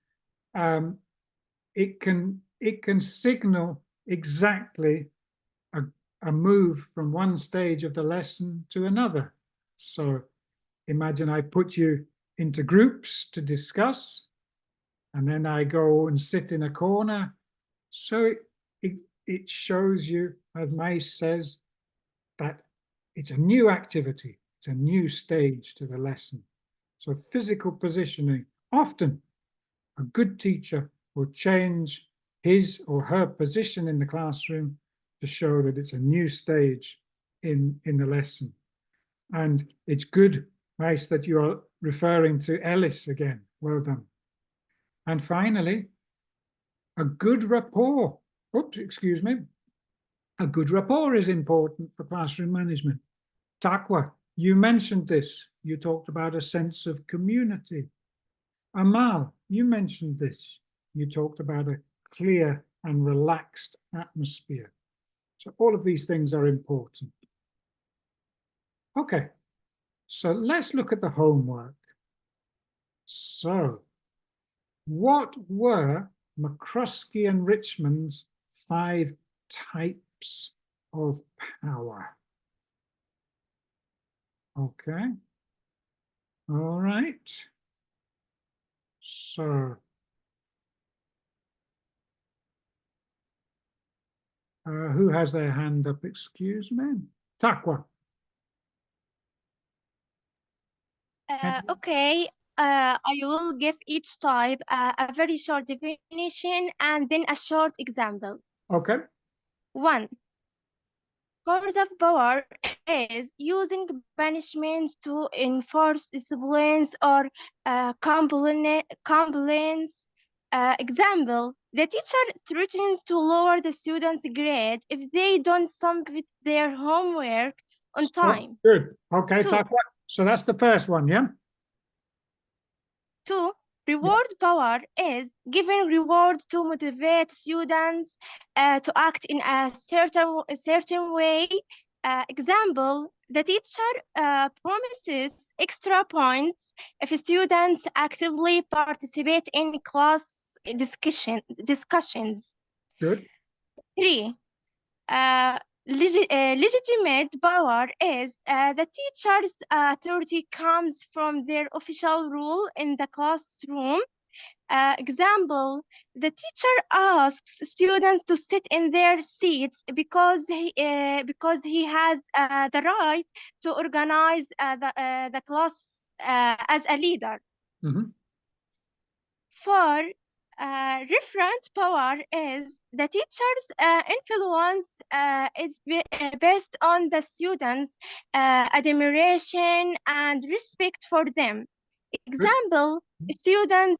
it can signal exactly a move from one stage of the lesson to another. So imagine I put you into groups to discuss, and then I go and sit in a corner. So it shows you, as Mais says, that it's a new activity. It's a new stage to the lesson. So physical positioning, often a good teacher will change his or her position in the classroom to show that it's a new stage in the lesson. And it's good, Mais, that you're referring to Ellis again. Well done. And finally, a good rapport. Oops, excuse me. A good rapport is important for classroom management. Takwa, you mentioned this. You talked about a sense of community. Amal, you mentioned this. You talked about a clear and relaxed atmosphere. So all of these things are important. Okay, so let's look at the homework. So, what were McCroskey and Richmond's 5 types of power? Okay. All right. So, who has their hand up? Excuse me. Takwa. Okay, I will give each type a very short definition and then a short example. Okay. 1. Force of power is using punishments to enforce disciplines or compliance. Example, the teacher threatens to lower the student's grade if they don't submit their homework on time. Good. Okay, 2. Takwa. So that's the first one, yeah? 2. Reward power is giving rewards to motivate students to act in a certain way. Example, the teacher promises extra points if students actively participate in class discussions. Good. 3. Legitimate power is the teacher's authority comes from their official role in the classroom. Example, the teacher asks students to sit in their seats because he has the right to organize the class as a leader. Mm-hmm. 4. Referent power is the teacher's influence is based on the students' admiration and respect for them. Example, students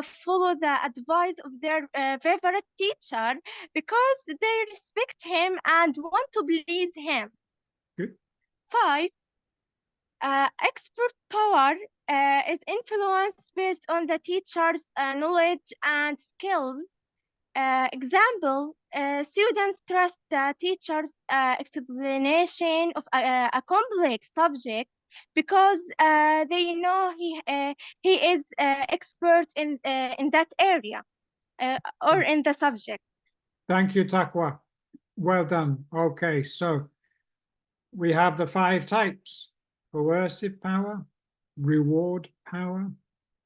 follow the advice of their favorite teacher because they respect him and want to please him. Good. 5. Expert power is influence based on the teacher's knowledge and skills. Example, students trust the teacher's explanation of a complex subject because they know he is expert in that area or in the subject. Thank you, Takwa. Well done. Okay, so we have the 5 types: coercive power, reward power,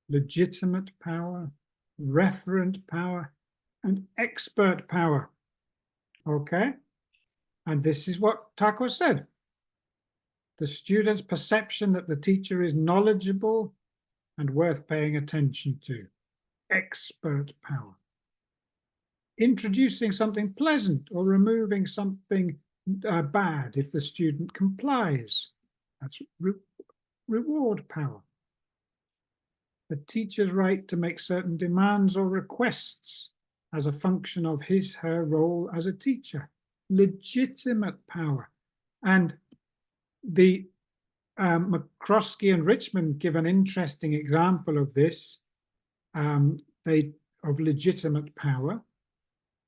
legitimate power, referent power, and expert power. Okay, and this is what Takwa said. The student's perception that the teacher is knowledgeable and worth paying attention to. Expert power. Introducing something pleasant or removing something bad if the student complies. That's reward power. The teacher's right to make certain demands or requests as a function of her role as a teacher. Legitimate power. And the McCroskey and Richmond give an interesting example of this, of legitimate power.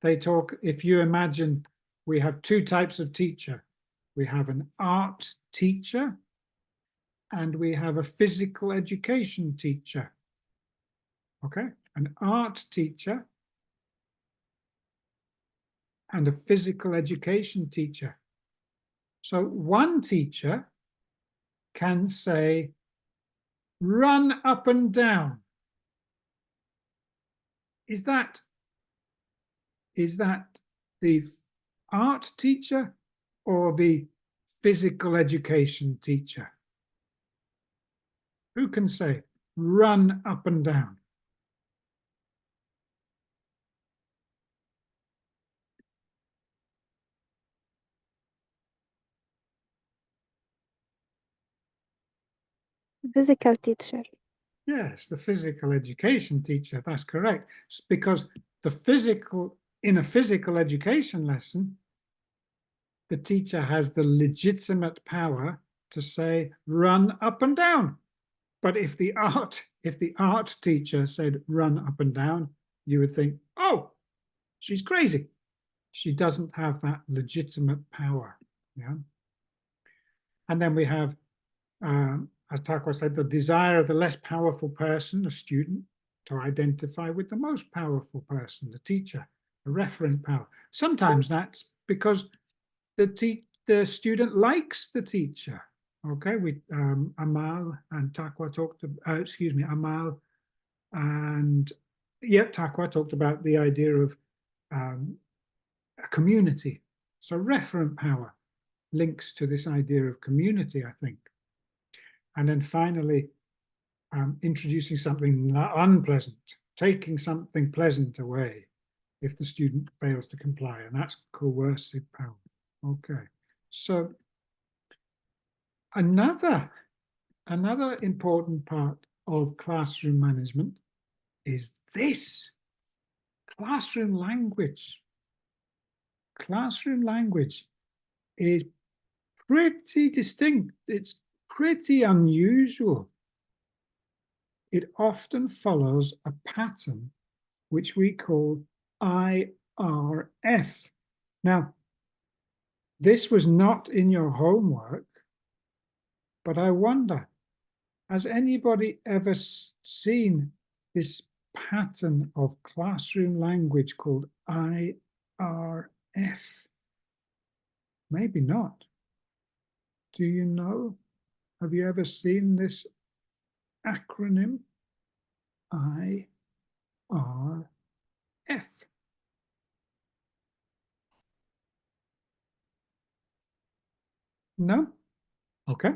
They talk, if you imagine, we have 2 types of teacher. We have an art teacher and we have a physical education teacher. Okay, an art teacher and a physical education teacher. So one teacher can say, run up and down. Is that the art teacher or the physical education teacher? Who can say, run up and down? Physical teacher. Yes, the physical education teacher, that's correct. Because in a physical education lesson, the teacher has the legitimate power to say, run up and down. But if the art teacher said, run up and down, you would think, oh, she's crazy. She doesn't have that legitimate power. Yeah. And then we have, as Takwa said, the desire of the less powerful person, the student, to identify with the most powerful person, the teacher, the referent power. Sometimes that's because the student likes the teacher. Okay, Amal and Takwa talked about, Amal and Takwa talked about the idea of a community. So referent power links to this idea of community, I think. And then finally, introducing something unpleasant, taking something pleasant away if the student fails to comply, and that's coercive power. Okay, so another important part of classroom management is this: classroom language. Classroom language is pretty distinct. It's pretty unusual. It often follows a pattern which we call IRF. Now, this was not in your homework, but I wonder, has anybody ever seen this pattern of classroom language called IRF? Maybe not. Do you know? Have you ever seen this acronym? IRF. No? Okay.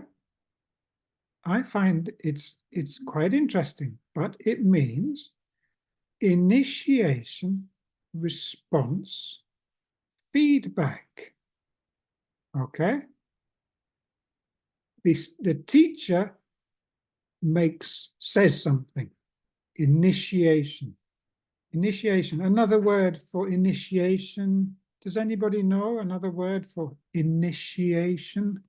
I find it's quite interesting, but it means initiation, response, feedback. Okay? The teacher says something. Initiation. Initiation. Another word for initiation. Does anybody know another word for initiation?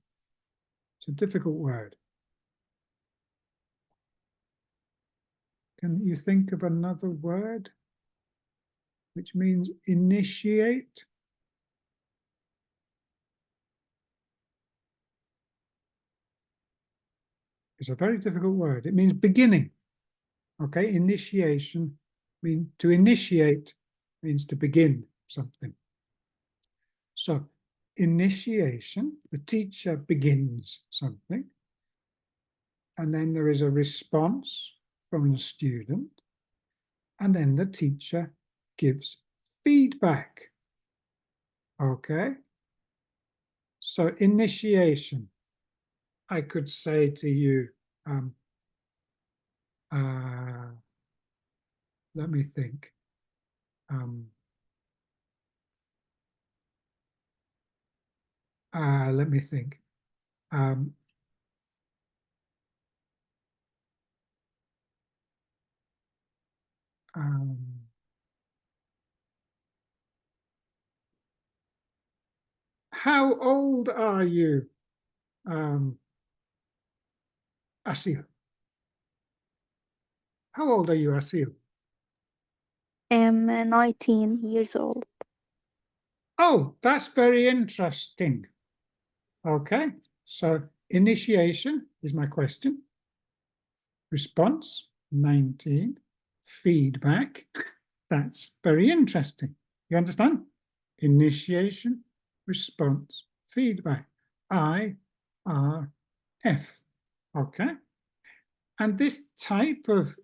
It's a difficult word. Can you think of another word which means initiate? It's a very difficult word. It means beginning. Okay, initiation means to initiate means to begin something. So initiation, the teacher begins something, and then there is a response from the student, and then the teacher gives feedback. Okay, so initiation, I could say to you, let me think. Let me think. How old are you, Asil? How old are you, Asil? I'm 19 years old. Oh, that's very interesting. Okay, so initiation is my question. Response, 19. Feedback, that's very interesting. You understand? Initiation, response, feedback. IRF. Okay. And this type of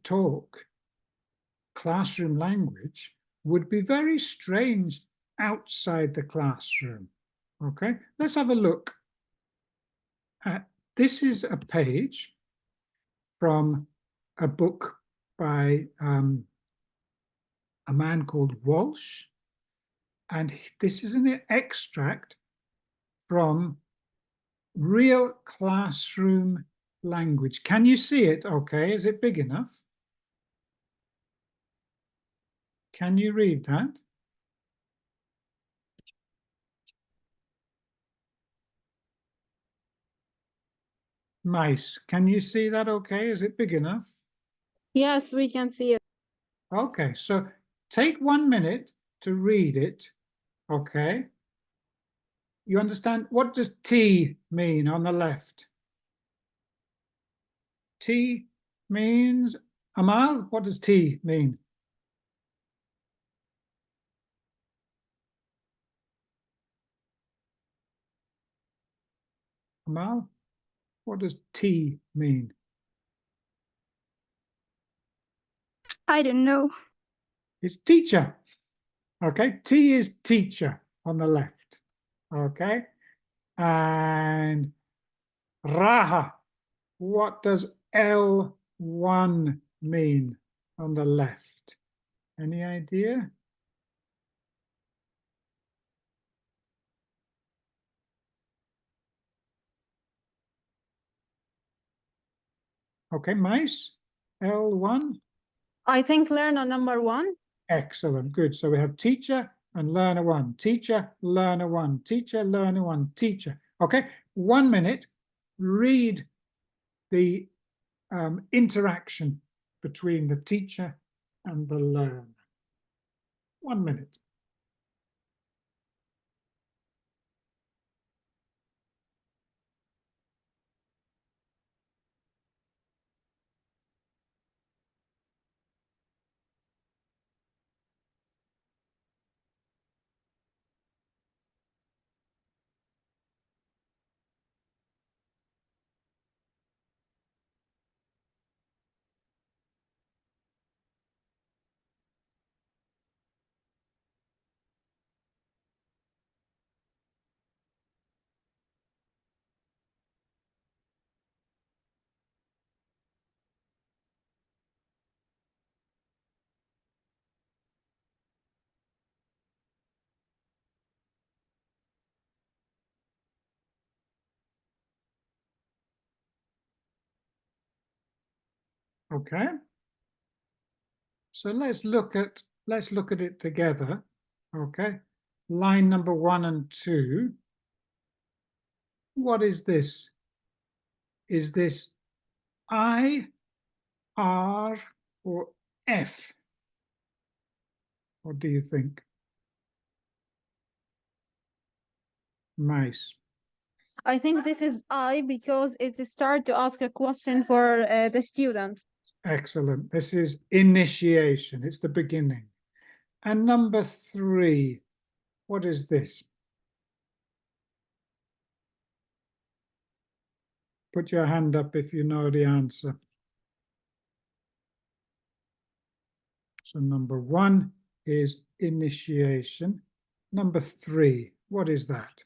talk, classroom language, would be very strange outside the classroom. Okay, let's have a look at, this is a page from a book by a man called Walsh, and this is an extract from Real Classroom Language. Can you see it? Okay, is it big enough? Can you read that? Mice, can you see that okay? Is it big enough? Yes, we can see it. Okay, so take 1 minute to read it, okay? You understand? What does T mean on the left? T means, Amal, what does T mean? Amal, what does T mean? I don't know. It's teacher. Okay, T is teacher on the left. Okay, and Raha, what does L1 mean on the left? Any idea? Okay, mice, L1. I think learner number 1. Excellent, good. So we have teacher and learner 1, teacher, learner 1, teacher, learner 1, teacher. Okay, 1 minute, read the interaction between the teacher and the learner. 1 minute. Okay. So let's look at it together. Okay. Line number 1 and 2. What is this? Is this I, R, or F? What do you think? Mice. I think this is I because it starts to ask a question for the student. Excellent. This is initiation. It's the beginning. And number 3, what is this? Put your hand up if you know the answer. So number 1 is initiation. Number 3, what is that?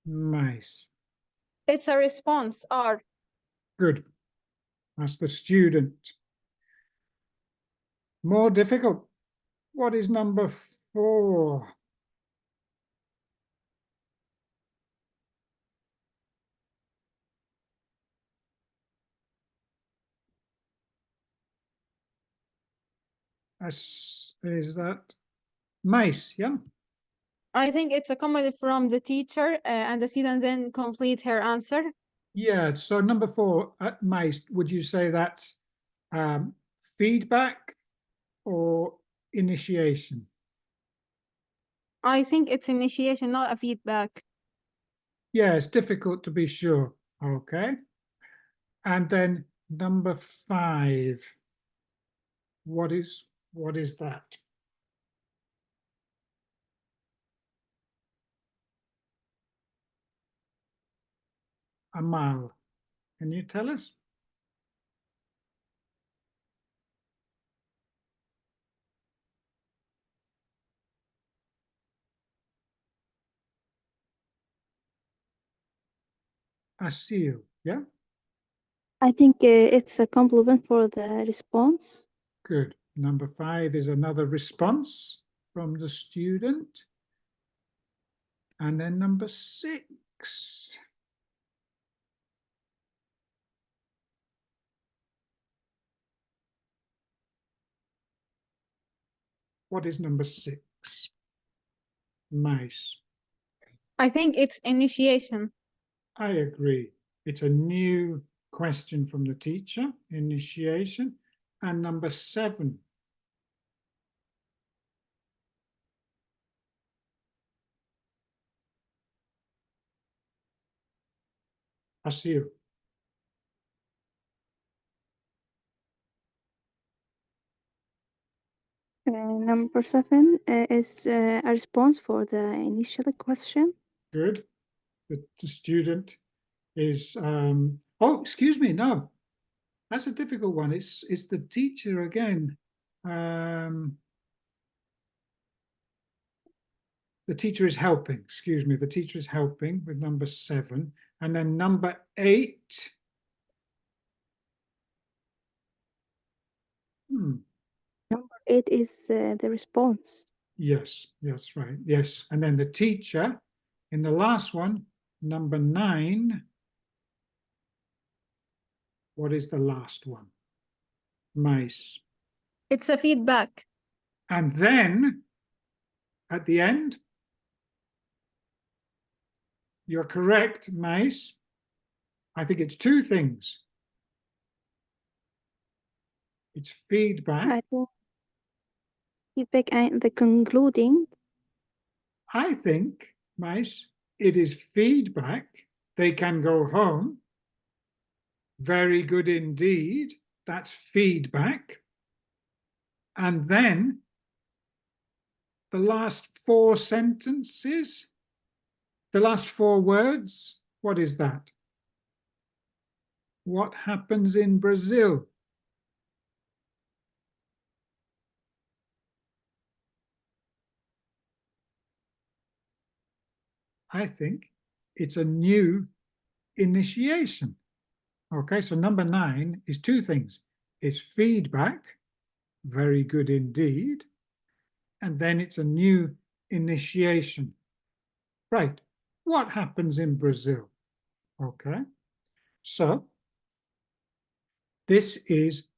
Mice. It's a response, R. Good. That's the student. More difficult. What is number 4? Is that mice? Yeah. I think it's a comment from the teacher and the student then complete her answer. Yeah. So number 4, mice. Would you say that's feedback or initiation? I think it's initiation, not a feedback. Yeah, it's difficult to be sure. Okay. And then number 5. What is that? Amal. Can you tell us? Asil, yeah? I think it's a compliment for the response. Good. Number 5 is another response from the student. And then number 6. What is number 6? Mice. I think it's initiation. I agree. It's a new question from the teacher, initiation. And number 7. Asil. Number 7 is a response for the initial question. Good. The student is, oh, excuse me, no. That's a difficult one. It's the teacher again. The teacher is helping, excuse me. The teacher is helping with number 7. And then number 8. Number 8 is the response. Yes, yes, right. Yes. And then the teacher in the last one, number 9. What is the last one? Mice. It's a feedback. And then at the end, you're correct, mice. I think it's 2 things. It's feedback. I think feedback and the concluding. I think, mice, it is feedback. They can go home. Very good indeed. That's feedback. And then the last 4 sentences, the last 4 words, what is that? What happens in Brazil? I think it's a new initiation. Okay, so number 9 is 2 things. It's feedback, very good indeed, and then it's a new initiation. Right, what happens in Brazil? Okay, so this is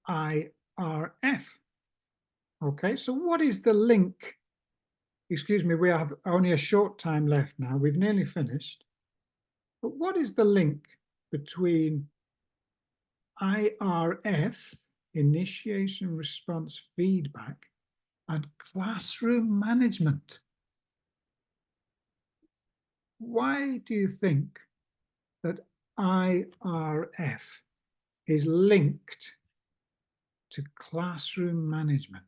IRF. Okay, so what is the link excuse me, we have only a short time left now. We've nearly finished. But what is the link between IRF, initiation response feedback, and classroom management? Why do you think that IRF is linked to classroom management?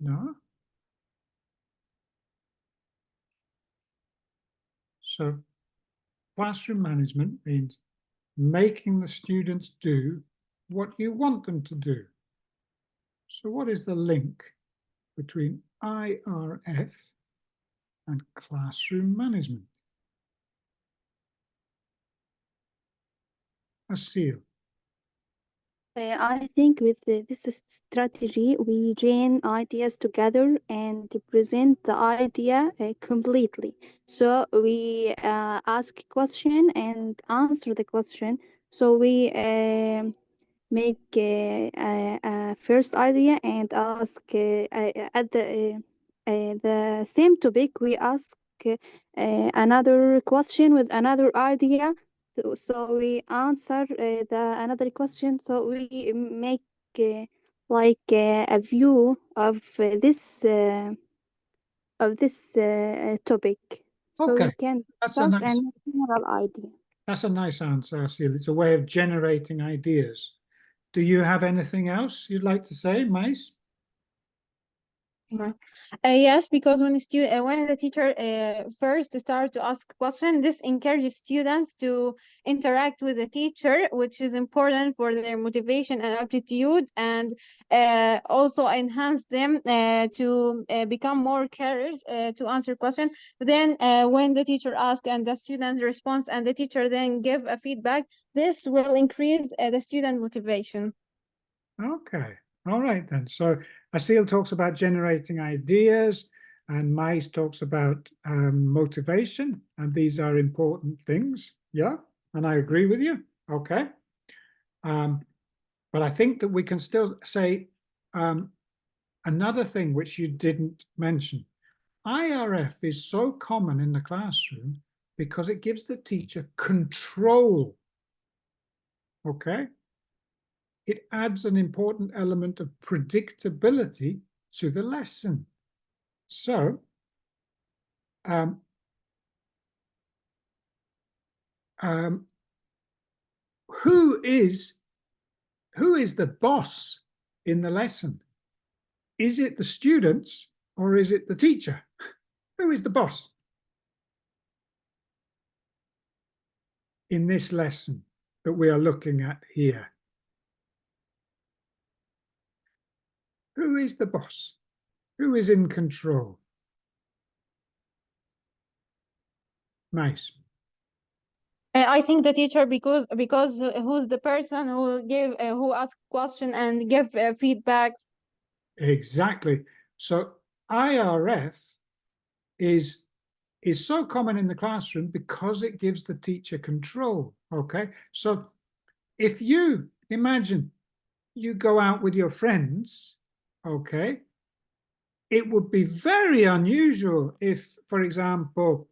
No? So classroom management means making the students do what you want them to do. So what is the link between IRF and classroom management? Asil. I think with this strategy, we join ideas together and present the idea completely. So we ask question and answer the question. So we make a first idea and ask at the same topic, we ask another question with another idea. So we answer the another question. So we make like a view of this topic. So Okay, we can that's a discuss nice, and general idea. that's a nice answer, Asil. It's a way of generating ideas. Do you have anything else you'd like to say, Mais? Yes, because when the teacher first start to ask question, this encourages students to interact with the teacher, which is important for their motivation and aptitude, and also enhance them to become more curious to answer question. Then when the teacher asks and the student responds and the teacher then give a feedback, this will increase the student motivation. Okay, all right then. So Asil talks about generating ideas and Mais talks about motivation, and these are important things. Yeah, and I agree with you. Okay. But I think that we can still say another thing which you didn't mention. IRF is so common in the classroom because it gives the teacher control. Okay. It adds an important element of predictability to the lesson. So, who is the boss in the lesson? Is it the students or is it the teacher? Who is the boss in this lesson that we are looking at here? Who is the boss? Who is in control? Nice. I think the teacher because who's the person who who ask question and give feedbacks. Exactly. So IRF is so common in the classroom because it gives the teacher control. Okay. So if you imagine you go out with your friends, okay, it would be very unusual if, for example,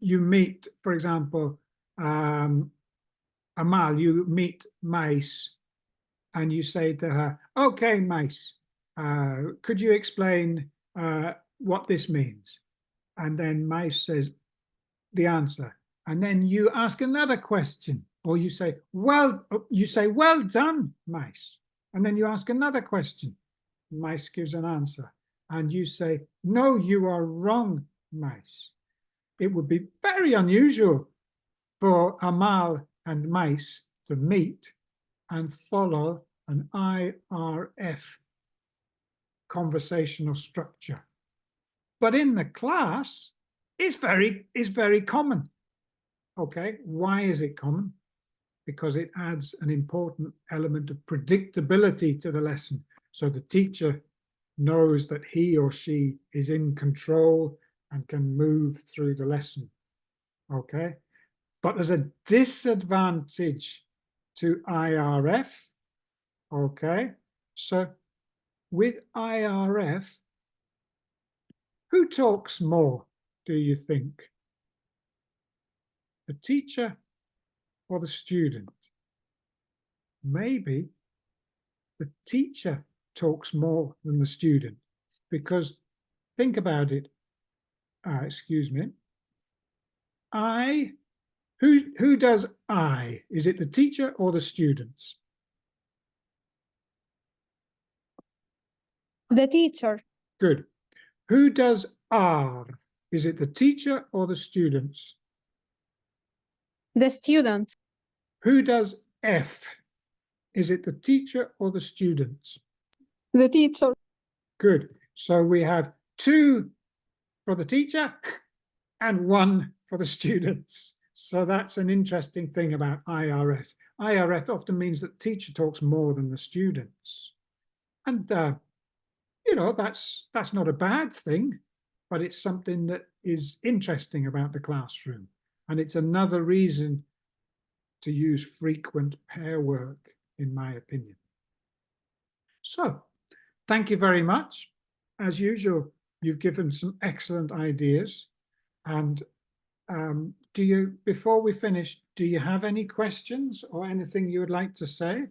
you meet, for example, Amal, you meet Mais and you say to her, okay, Mais, could you explain what this means? And then Mais says the answer. And then you ask another question, or you say, well done, Mais. And then you ask another question. Mais gives an answer. And you say, no, you are wrong, Mais. It would be very unusual for Amal and Mais to meet and follow an IRF conversational structure. But in the class, it's very common. Okay, why is it common? Because it adds an important element of predictability to the lesson. So the teacher knows that he or she is in control and can move through the lesson. Okay, but there's a disadvantage to IRF. Okay, so with IRF, who talks more, do you think? The teacher or the student? Maybe the teacher talks more than the student, because think about it. Excuse me. Who does I? Is it the teacher or the students? The teacher. Good. Who does R? Is it the teacher or the students? The student. Who does F? Is it the teacher or the students? The teacher. Good. So we have 2 for the teacher and 1 for the students. So that's an interesting thing about IRF. IRF often means that the teacher talks more than the students. And, you know, that's not a bad thing, but it's something that is interesting about the classroom. And it's another reason to use frequent pair work, in my opinion. So, thank you very much. As usual, you've given some excellent ideas. And before we finish, do you have any questions or anything you would like to say?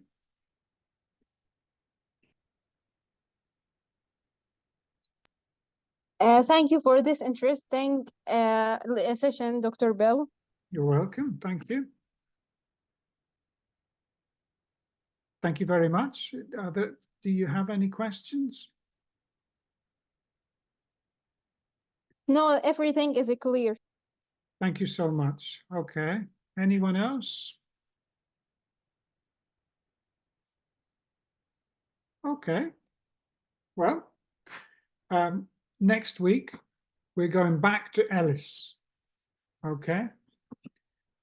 Thank you for this interesting session, Dr. Bill. You're welcome. Thank you. Thank you very much. Do you have any questions? No, everything is clear. Thank you so much. Okay. Anyone else? Okay. Well, next week, we're going back to Ellis. Okay.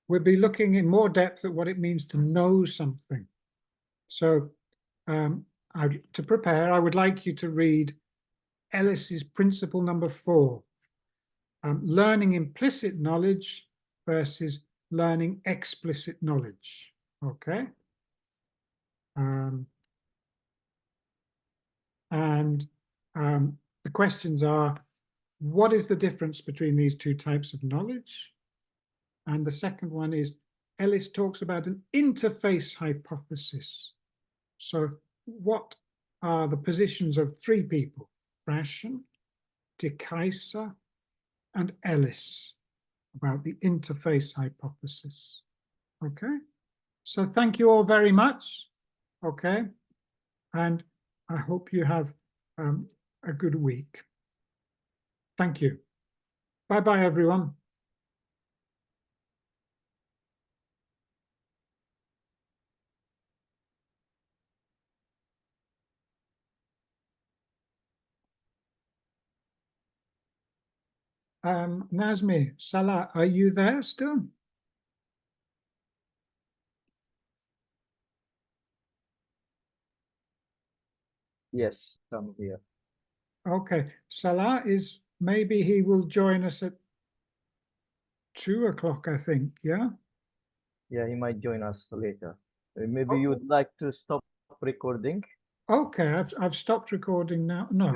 We'll be looking in more depth at what it means to know something. So to prepare, I would like you to read Ellis's principle number 4. Learning implicit knowledge versus learning explicit knowledge. Okay. The questions are, what is the difference between these 2 types of knowledge? And the second one is, Ellis talks about an interface hypothesis. So what are the positions of 3 people? Brashen, De Keyser, and Ellis about the interface hypothesis. Okay, so thank you all very much. Okay, and I hope you have a good week. Thank you. Bye-bye, everyone. Nazmi, Salah, are you there still? Yes, I'm here. Okay, Salah is, maybe he will join us at 2 o'clock, I think, yeah? Yeah, he might join us later. Maybe you'd like to stop recording? Okay, I've stopped recording now. No.